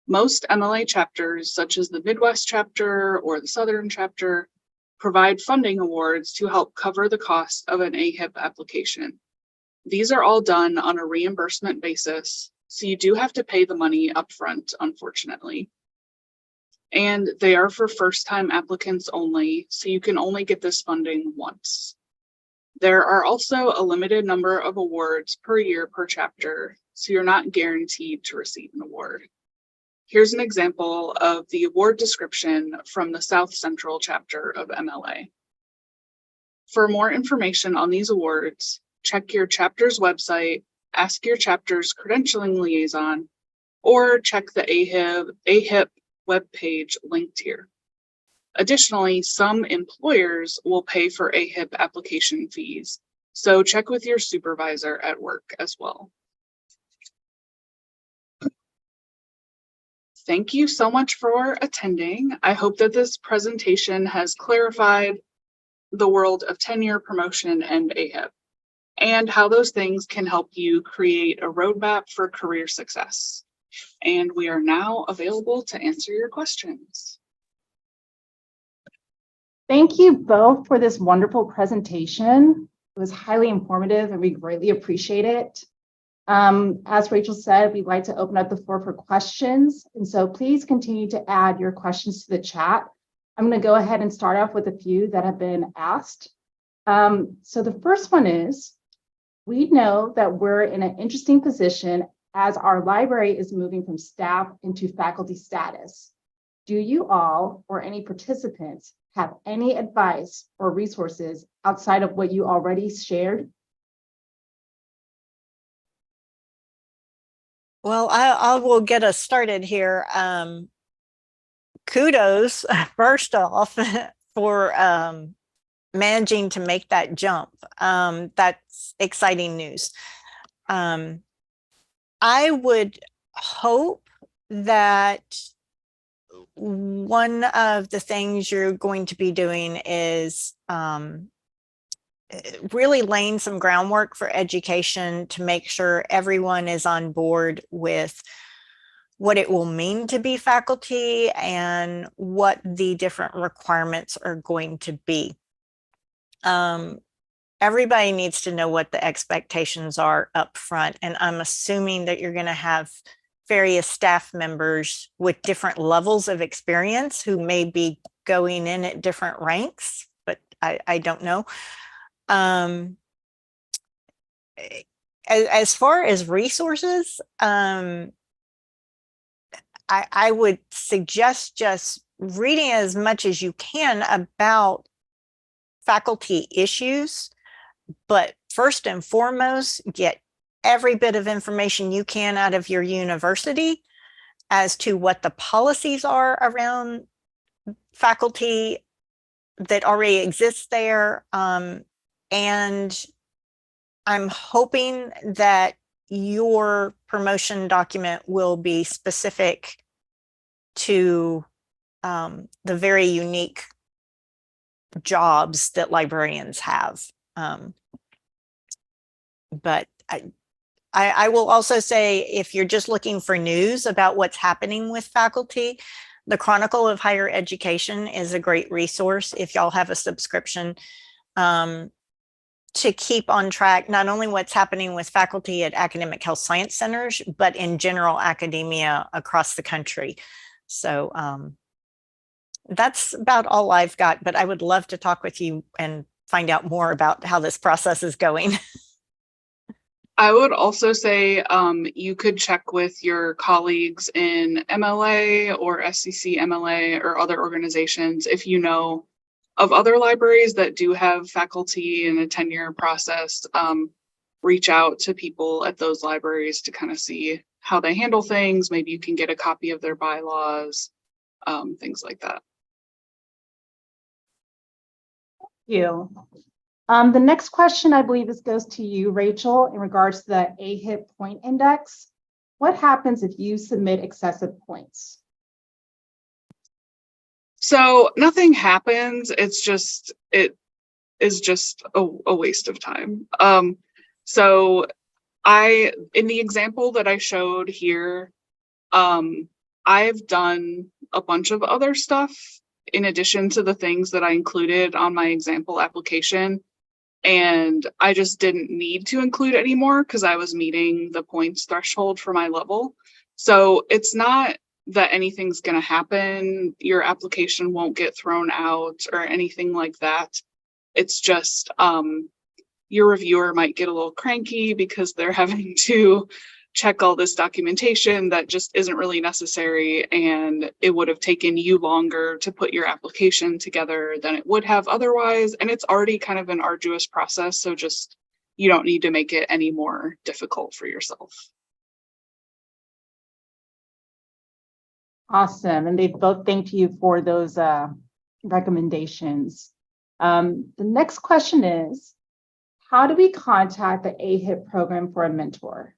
Most MLA chapters, such as the Midwest chapter or the Southern chapter, provide funding awards to help cover the cost of an AHIP application. These are all done on a reimbursement basis, so you do have to pay the money upfront, unfortunately. And they are for first-time applicants only, so you can only get this funding once. There are also a limited number of awards per year per chapter, so you're not guaranteed to receive an award. Here's an example of the award description from the South Central chapter of MLA. For more information on these awards, check your chapter's website, ask your chapter's credentialing liaison, or check the AHIP webpage linked here. Additionally, some employers will pay for AHIP application fees, so check with your supervisor at work as well. Thank you so much for attending. I hope that this presentation has clarified the world of tenure, promotion, and AHIP, and how those things can help you create a roadmap for career success. And we are now available to answer your questions. Thank you both for this wonderful presentation. It was highly informative and we greatly appreciate it. As Rachel said, we'd like to open up the floor for questions. And so please continue to add your questions to the chat. I'm going to go ahead and start off with a few that have been asked. So the first one is, we know that we're in an interesting position as our library is moving from staff into faculty status. Do you all or any participants have any advice or resources outside of what you already shared? Well, I will get us started here. Kudos, first off, for managing to make that jump. That's exciting news. I would hope that one of the things you're going to be doing is really laying some groundwork for education to make sure everyone is on board with what it will mean to be faculty and what the different requirements are going to be. Everybody needs to know what the expectations are up front, and I'm assuming that you're going to have various staff members with different levels of experience who may be going in at different ranks, but I don't know. As far as resources, I would suggest just reading as much as you can about faculty issues, but first and foremost, get every bit of information you can out of your university as to what the policies are around faculty that already exists there. And I'm hoping that your promotion document will be specific to the very unique jobs that librarians have. But I will also say, if you're just looking for news about what's happening with faculty, the Chronicle of Higher Education is a great resource if y'all have a subscription, to keep on track, not only what's happening with faculty at academic health science centers, but in general academia across the country. So that's about all I've got, but I would love to talk with you and find out more about how this process is going. I would also say you could check with your colleagues in MLA or SCC MLA or other organizations if you know of other libraries that do have faculty in a tenure process. Reach out to people at those libraries to kind of see how they handle things. Maybe you can get a copy of their bylaws, things like that. Thank you. The next question, I believe this goes to you, Rachel, in regards to the AHIP point index. What happens if you submit excessive points? So nothing happens. It is just a waste of time. So in the example that I showed here, I've done a bunch of other stuff in addition to the things that I included on my example application. And I just didn't need to include any more because I was meeting the points threshold for my level. So it's not that anything's going to happen. Your application won't get thrown out or anything like that. It's just your reviewer might get a little cranky because they're having to check all this documentation that just isn't really necessary, and it would have taken you longer to put your application together than it would have otherwise, and it's already kind of an arduous process, so just you don't need to make it any more difficult for yourself. Awesome, and they both thanked you for those recommendations. The next question is, how do we contact the AHIP program for a mentor?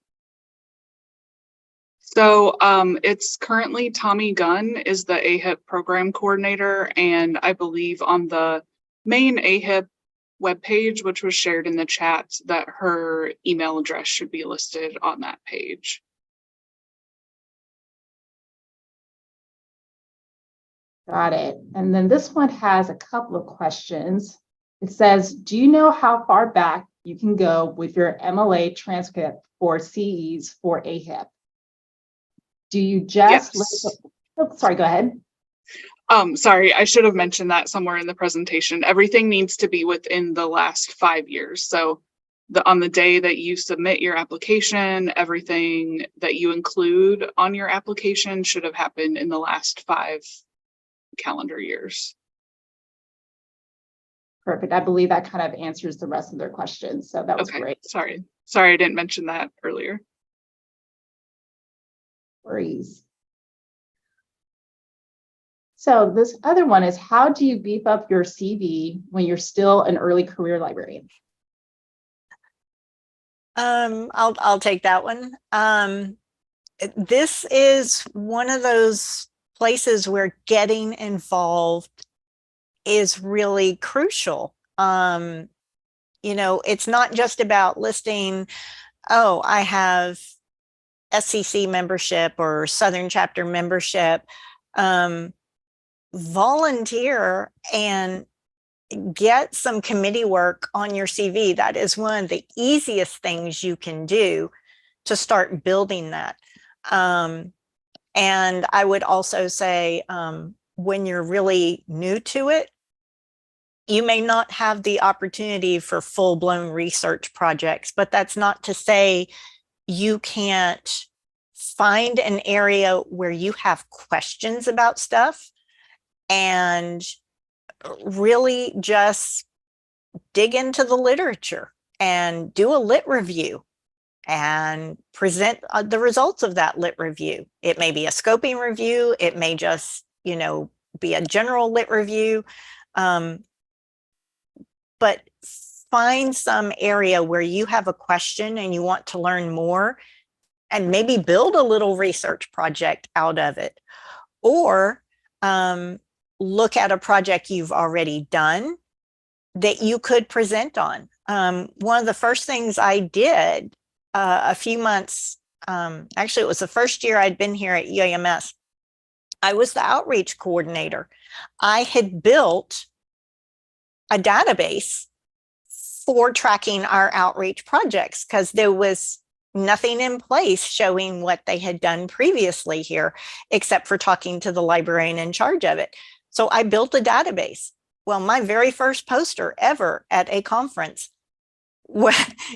So it's currently Tommy Gunn is the AHIP program coordinator, and I believe on the main AHIP webpage, which was shared in the chat, that her email address should be listed on that page. Got it. And then this one has a couple of questions. It says, do you know how far back you can go with your MLA transcript for CEs for AHIP? Do you just, Yes. oh, sorry, go ahead. Sorry, I should have mentioned that somewhere in the presentation. Everything needs to be within the last 5 years. So on the day that you submit your application, everything that you include on your application should have happened in the last 5 calendar years. Perfect. I believe that kind of answers the rest of their questions. So that was Okay, great. sorry, I didn't mention that earlier. Worries. So this other one is, how do you beef up your CV when you're still an early career librarian? I'll take that one. This is one of those places where getting involved is really crucial. You know, it's not just about listing, oh, I have SCC membership or Southern chapter membership. Volunteer and get some committee work on your CV. That is one of the easiest things you can do to start building that. And I would also say, when you're really new to it, you may not have the opportunity for full-blown research projects, but that's not to say you can't find an area where you have questions about stuff and really just dig into the literature and do a lit review and present the results of that lit review. It may be a scoping review. It may just, you know, be a general lit review. But find some area where you have a question and you want to learn more, and maybe build a little research project out of it. Or look at a project you've already done that you could present on. One of the first things I did a few months, actually it was the first year I'd been here at UAMS, I was the outreach coordinator. I had built a database for tracking our outreach projects because there was nothing in place showing what they had done previously here, except for talking to the librarian in charge of it. So I built a database. Well, my very first poster ever at a conference,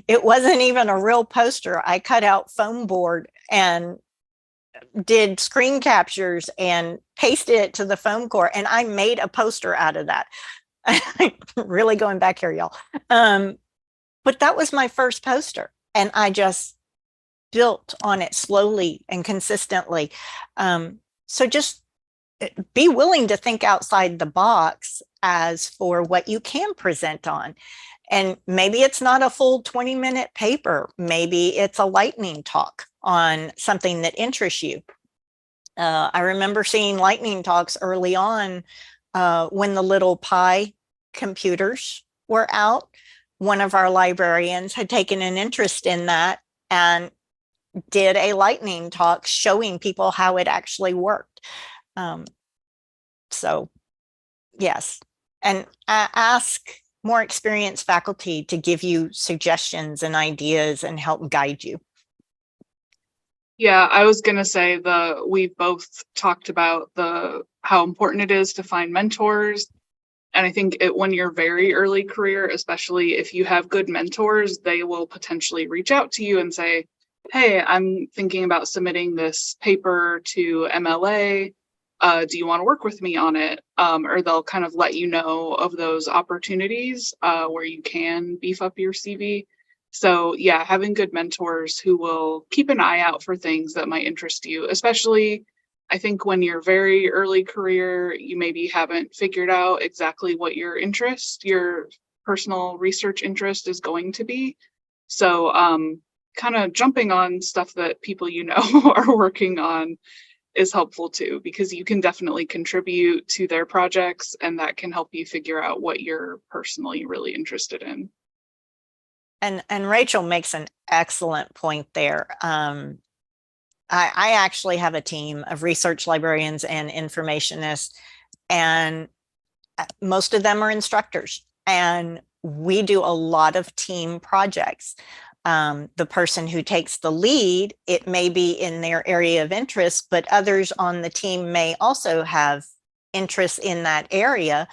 it wasn't even a real poster. I cut out foam board and did screen captures and pasted it to the foam core, and I made a poster out of that. Really going back here, y'all. But that was my first poster, and I just built on it slowly and consistently. So just be willing to think outside the box as for what you can present on. And maybe it's not a full 20-minute paper. Maybe it's a lightning talk on something that interests you. I remember seeing lightning talks early on when the little Pi computers were out. One of our librarians had taken an interest in that and did a lightning talk showing people how it actually worked. So yes, and ask more experienced faculty to give you suggestions and ideas and help guide you. Yeah, I was gonna say we both talked about how important it is to find mentors. And I think when you're very early career, especially if you have good mentors, they will potentially reach out to you and say, hey, I'm thinking about submitting this paper to MLA. Do you want to work with me on it? Or they'll kind of let you know of those opportunities where you can beef up your CV. So yeah, having good mentors who will keep an eye out for things that might interest you, especially I think when you're very early career, you maybe haven't figured out exactly what your personal research interest is going to be. So kind of jumping on stuff that people are working on is helpful too, because you can definitely contribute to their projects and that can help you figure out what you're personally really interested in. And Rachel makes an excellent point there. I actually have a team of research librarians and informationists, and most of them are instructors. And we do a lot of team projects. The person who takes the lead, it may be in their area of interest, but others on the team may also have interests in that area.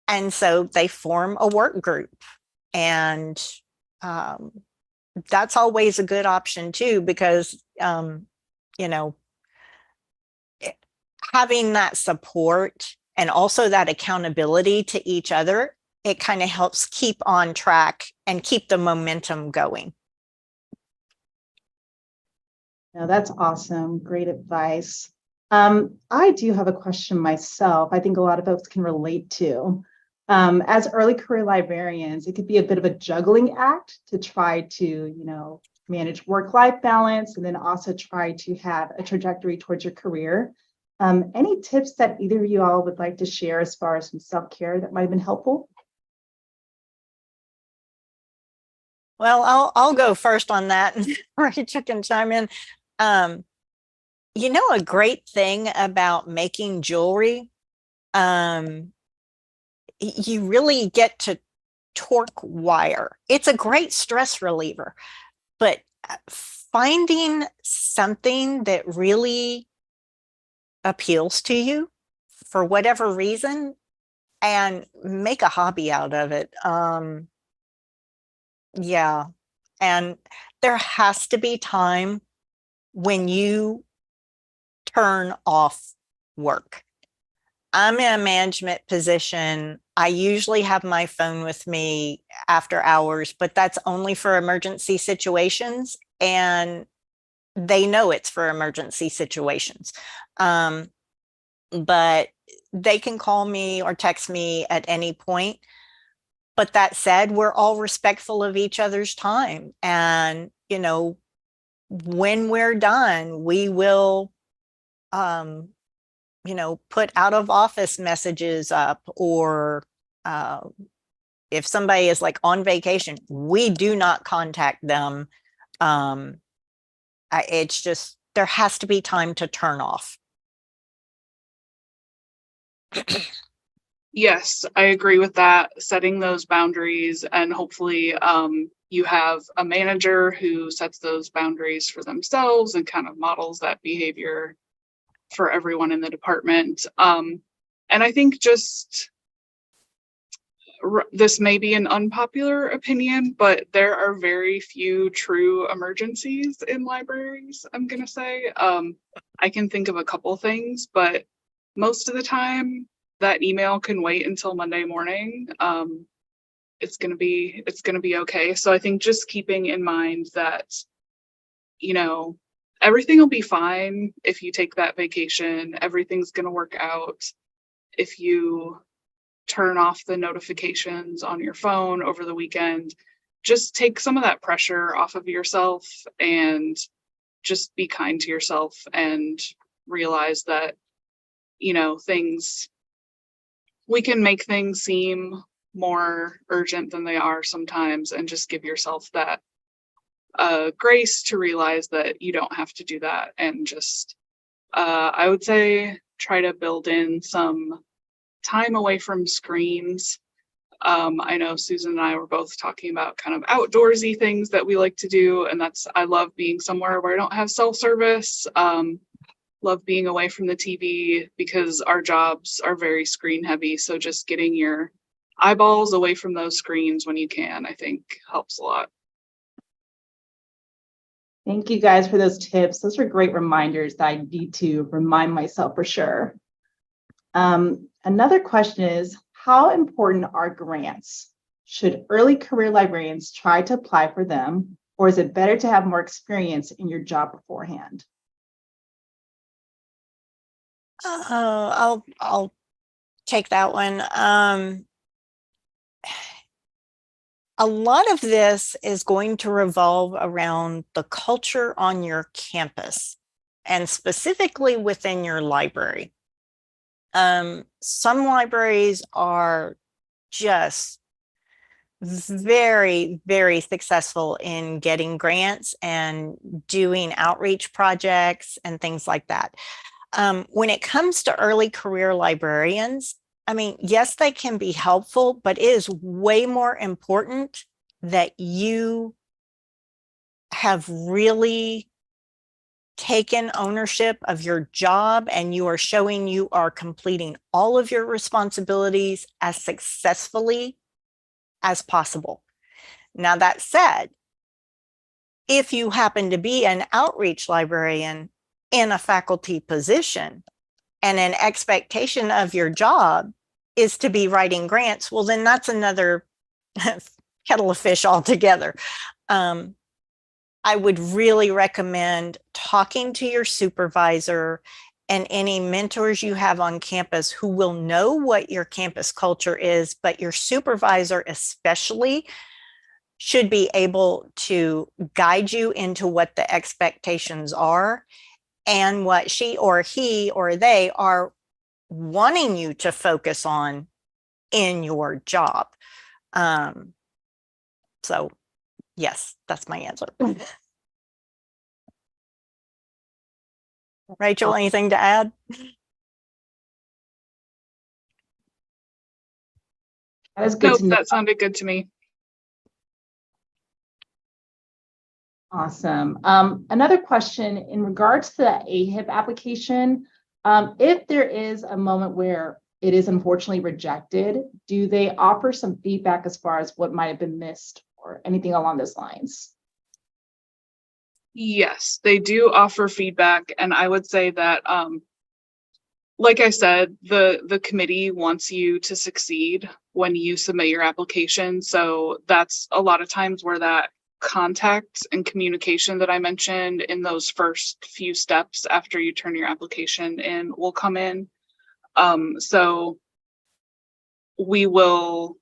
And so they form a work group. And that's always a good option too, because, having that support and also that accountability to each other, it kind of helps keep on track and keep the momentum going. Now that's awesome. Great advice. I do have a question myself. I think a lot of folks can relate to. As early career librarians, it could be a bit of a juggling act to try to, manage work-life balance and then also try to have a trajectory towards your career. Any tips that either of you all would like to share as far as some self-care that might have been helpful? Well, I'll go first on that, and Rachel can chime in. A great thing about making jewelry, you really get to torque wire. It's a great stress reliever, but finding something that really appeals to you for whatever reason and make a hobby out of it. Yeah. And there has to be time when you turn off work. I'm in a management position. I usually have my phone with me after hours, but that's only for emergency situations. And they know it's for emergency situations. But they can call me or text me at any point. But that said, we're all respectful of each other's time. And, when we're done, we will, put out of office messages up, or if somebody is like on vacation, we do not contact them. It's just, there has to be time to turn off. Yes, I agree with that. Setting those boundaries, and hopefully you have a manager who sets those boundaries for themselves and kind of models that behavior for everyone in the department. And I think this may be an unpopular opinion, but there are very few true emergencies in libraries, I'm going to say. I can think of a couple things, but most of the time that email can wait until Monday morning. It's going to be okay. So I think just keeping in mind that, everything will be fine if you take that vacation. Everything's going to work out if you turn off the notifications on your phone over the weekend. Just take some of that pressure off of yourself and just be kind to yourself and realize that, we can make things seem more urgent than they are sometimes, and just give yourself that grace to realize that you don't have to do that, and just I would say try to build in some time away from screens. I know Susan and I were both talking about kind of outdoorsy things that we like to do, and I love being somewhere where I don't have cell service. Love being away from the TV because our jobs are very screen heavy. So just getting your eyeballs away from those screens when you can, I think helps a lot. Thank you guys for those tips. Those are great reminders that I need to remind myself for sure. Another question is, how important are grants? Should early career librarians try to apply for them, or is it better to have more experience in your job beforehand? I'll take that one. A lot of this is going to revolve around the culture on your campus and specifically within your library. Some libraries are just very, very successful in getting grants and doing outreach projects and things like that. When it comes to early career librarians, I mean, yes, they can be helpful, but it is way more important that you have really taken ownership of your job and you are showing you are completing all of your responsibilities as successfully as possible. Now, that said, if you happen to be an outreach librarian in a faculty position and an expectation of your job is to be writing grants, well, then that's another kettle of fish altogether. I would really recommend talking to your supervisor and any mentors you have on campus who will know what your campus culture is, but your supervisor especially should be able to guide you into what the expectations are and what she or he or they are wanting you to focus on in your job. So yes, that's my answer. Rachel, anything to add? That is good Nope, to know. that sounded good to me. Awesome. Another question in regards to the AHIP application, if there is a moment where it is unfortunately rejected, do they offer some feedback as far as what might have been missed or anything along those lines? Yes, they do offer feedback, and I would say that, like I said, the committee wants you to succeed when you submit your application. So that's a lot of times where that contact and communication that I mentioned in those first few steps after you turn your application in will come in. So we will,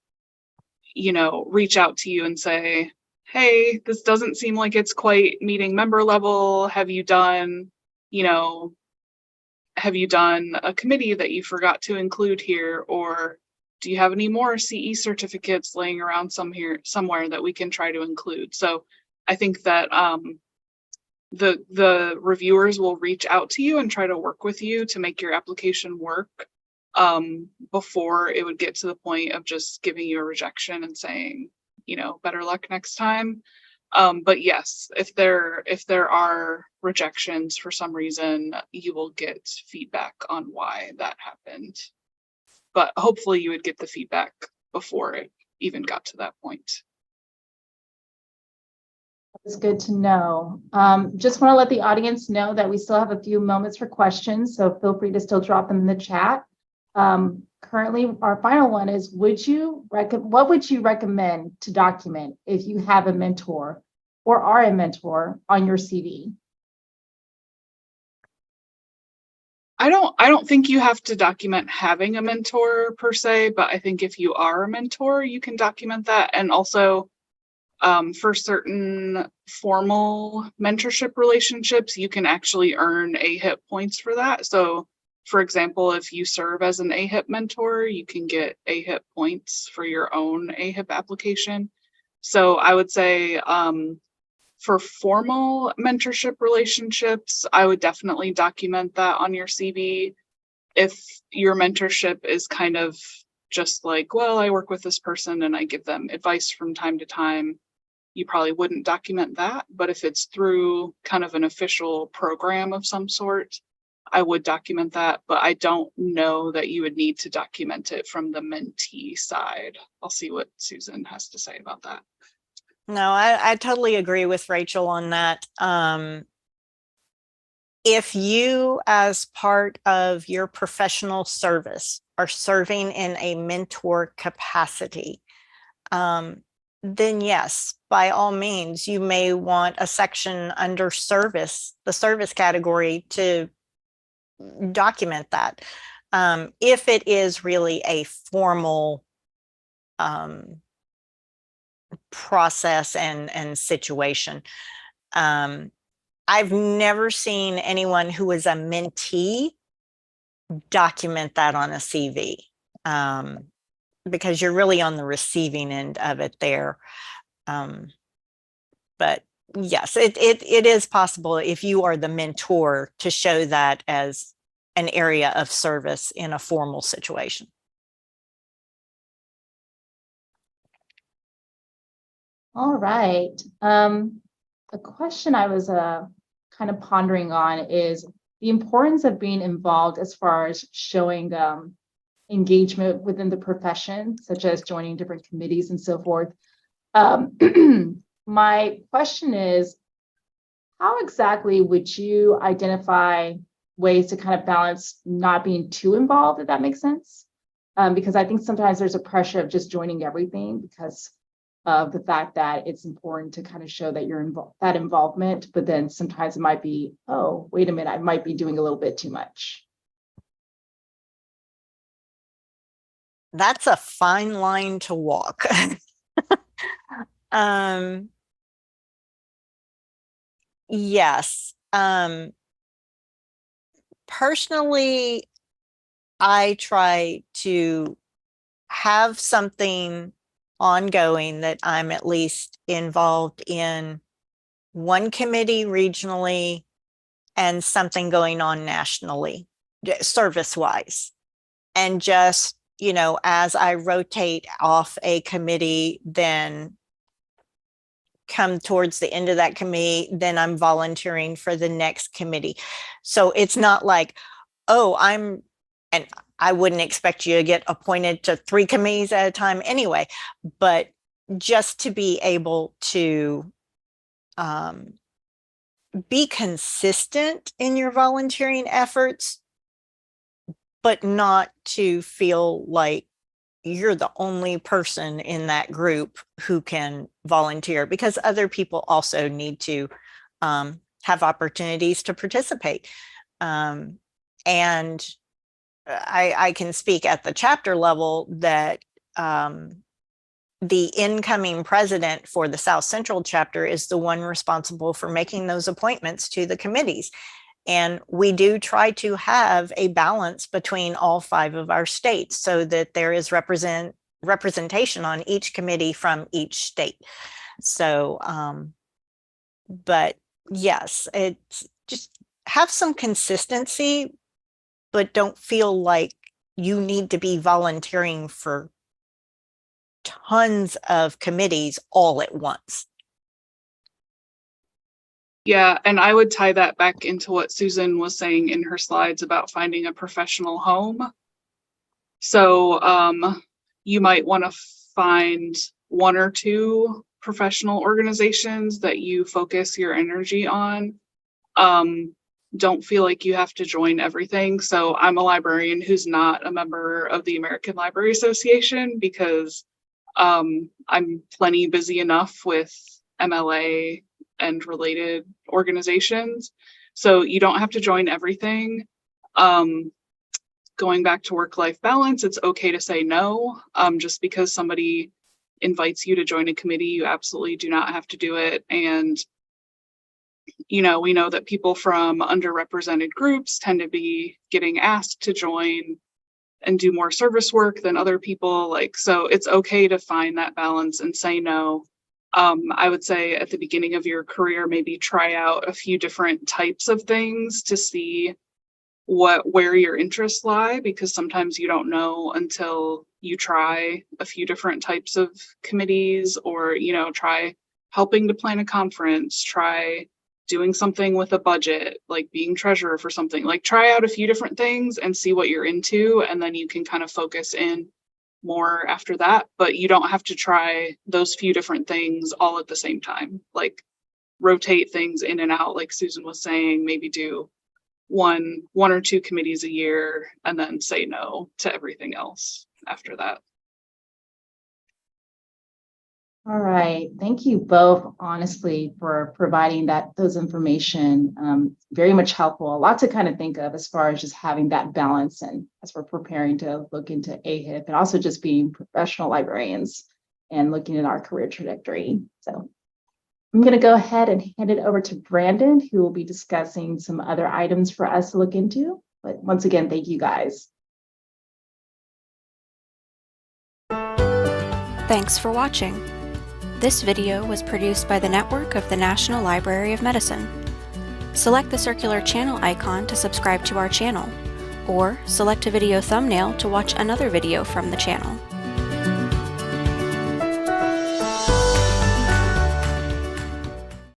reach out to you and say, hey, this doesn't seem like it's quite meeting member level. Have you done a committee that you forgot to include here? Or do you have any more CE certificates laying around somewhere that we can try to include? So I think that the reviewers will reach out to you and try to work with you to make your application work before it would get to the point of just giving you a rejection and saying, better luck next time. But yes, if there are rejections for some reason, you will get feedback on why that happened. But hopefully you would get the feedback before it even got to that point. It's good to know. Just want to let the audience know that we still have a few moments for questions, so feel free to still drop them in the chat. Currently, our final one is, what would you recommend to document if you have a mentor or are a mentor on your CV? I don't think you have to document having a mentor per se, but I think if you are a mentor, you can document that. And also for certain formal mentorship relationships, you can actually earn AHIP points for that. So for example, if you serve as an AHIP mentor, you can get AHIP points for your own AHIP application. So I would say For formal mentorship relationships, I would definitely document that on your CV. If your mentorship is kind of just like, well, I work with this person and I give them advice from time to time, you probably wouldn't document that. But if it's through kind of an official program of some sort, I would document that. But I don't know that you would need to document it from the mentee side. I'll see what Susan has to say about that. No, I totally agree with Rachel on that. If you, as part of your professional service, are serving in a mentor capacity, then yes, by all means, you may want a section under service, the service category, to document that. If it is really a formal process and situation. I've never seen anyone who is a mentee document that on a CV, because you're really on the receiving end of it there. But yes, it is possible if you are the mentor to show that as an area of service in a formal situation. All right. A question I was kind of pondering on is the importance of being involved as far as showing engagement within the profession, such as joining different committees and so forth. My question is, how exactly would you identify ways to kind of balance not being too involved, if that makes sense? Because I think sometimes there's a pressure of just joining everything because of the fact that it's important to kind of show that you're that involvement, but then sometimes it might be, oh, wait a minute, I might be doing a little bit too much. That's a fine line to walk. Yes. Personally, I try to have something ongoing that I'm at least involved in one committee regionally and something going on nationally, service-wise. And just, you know, as I rotate off a committee, then come towards the end of that committee, then I'm volunteering for the next committee. So it's not like, oh, and I wouldn't expect you to get appointed to 3 committees at a time anyway, but just to be able to be consistent in your volunteering efforts, but not to feel like you're the only person in that group who can volunteer, because other people also need to have opportunities to participate. And I can speak at the chapter level that the incoming president for the South Central chapter is the one responsible for making those appointments to the committees. And we do try to have a balance between all 5 of our states so that there is representation on each committee from each state. So, but yes, it's just have some consistency, but don't feel like you need to be volunteering for tons of committees all at once. Yeah, and I would tie that back into what Susan was saying in her slides about finding a professional home. So you might want to find 1 or 2 professional organizations that you focus your energy on. Don't feel like you have to join everything. So I'm a librarian who's not a member of the American Library Association because I'm plenty busy enough with MLA and related organizations. So you don't have to join everything. Going back to work-life balance, it's okay to say no. Just because somebody invites you to join a committee, you absolutely do not have to do it. And, you know, we know that people from underrepresented groups tend to be getting asked to join and do more service work than other people. So it's okay to find that balance and say no. I would say at the beginning of your career, maybe try out a few different types of things to see where your interests lie, because sometimes you don't know until you try a few different types of committees, or, you know, try helping to plan a conference, try doing something with a budget, like being treasurer for something. Like, try out a few different things and see what you're into, and then you can kind of focus in more after that. But you don't have to try those few different things all at the same time. Like, rotate things in and out, like Susan was saying. Maybe do one or two committees a year, and then say no to everything else after that. All right, thank you both, honestly, for providing those information. Very much helpful. A lot to kind of think of as far as just having that balance, and as we're preparing to look into AHIP, and also just being professional librarians and looking at our career trajectory. So I'm going to go ahead and hand it over to Brandon, who will be discussing some other items for us to look into. But once again, thank you guys. Thanks for watching. This video was produced by the network of the National Library of Medicine. Select the circular channel icon to subscribe to our channel, or select a video thumbnail to watch another video from the channel.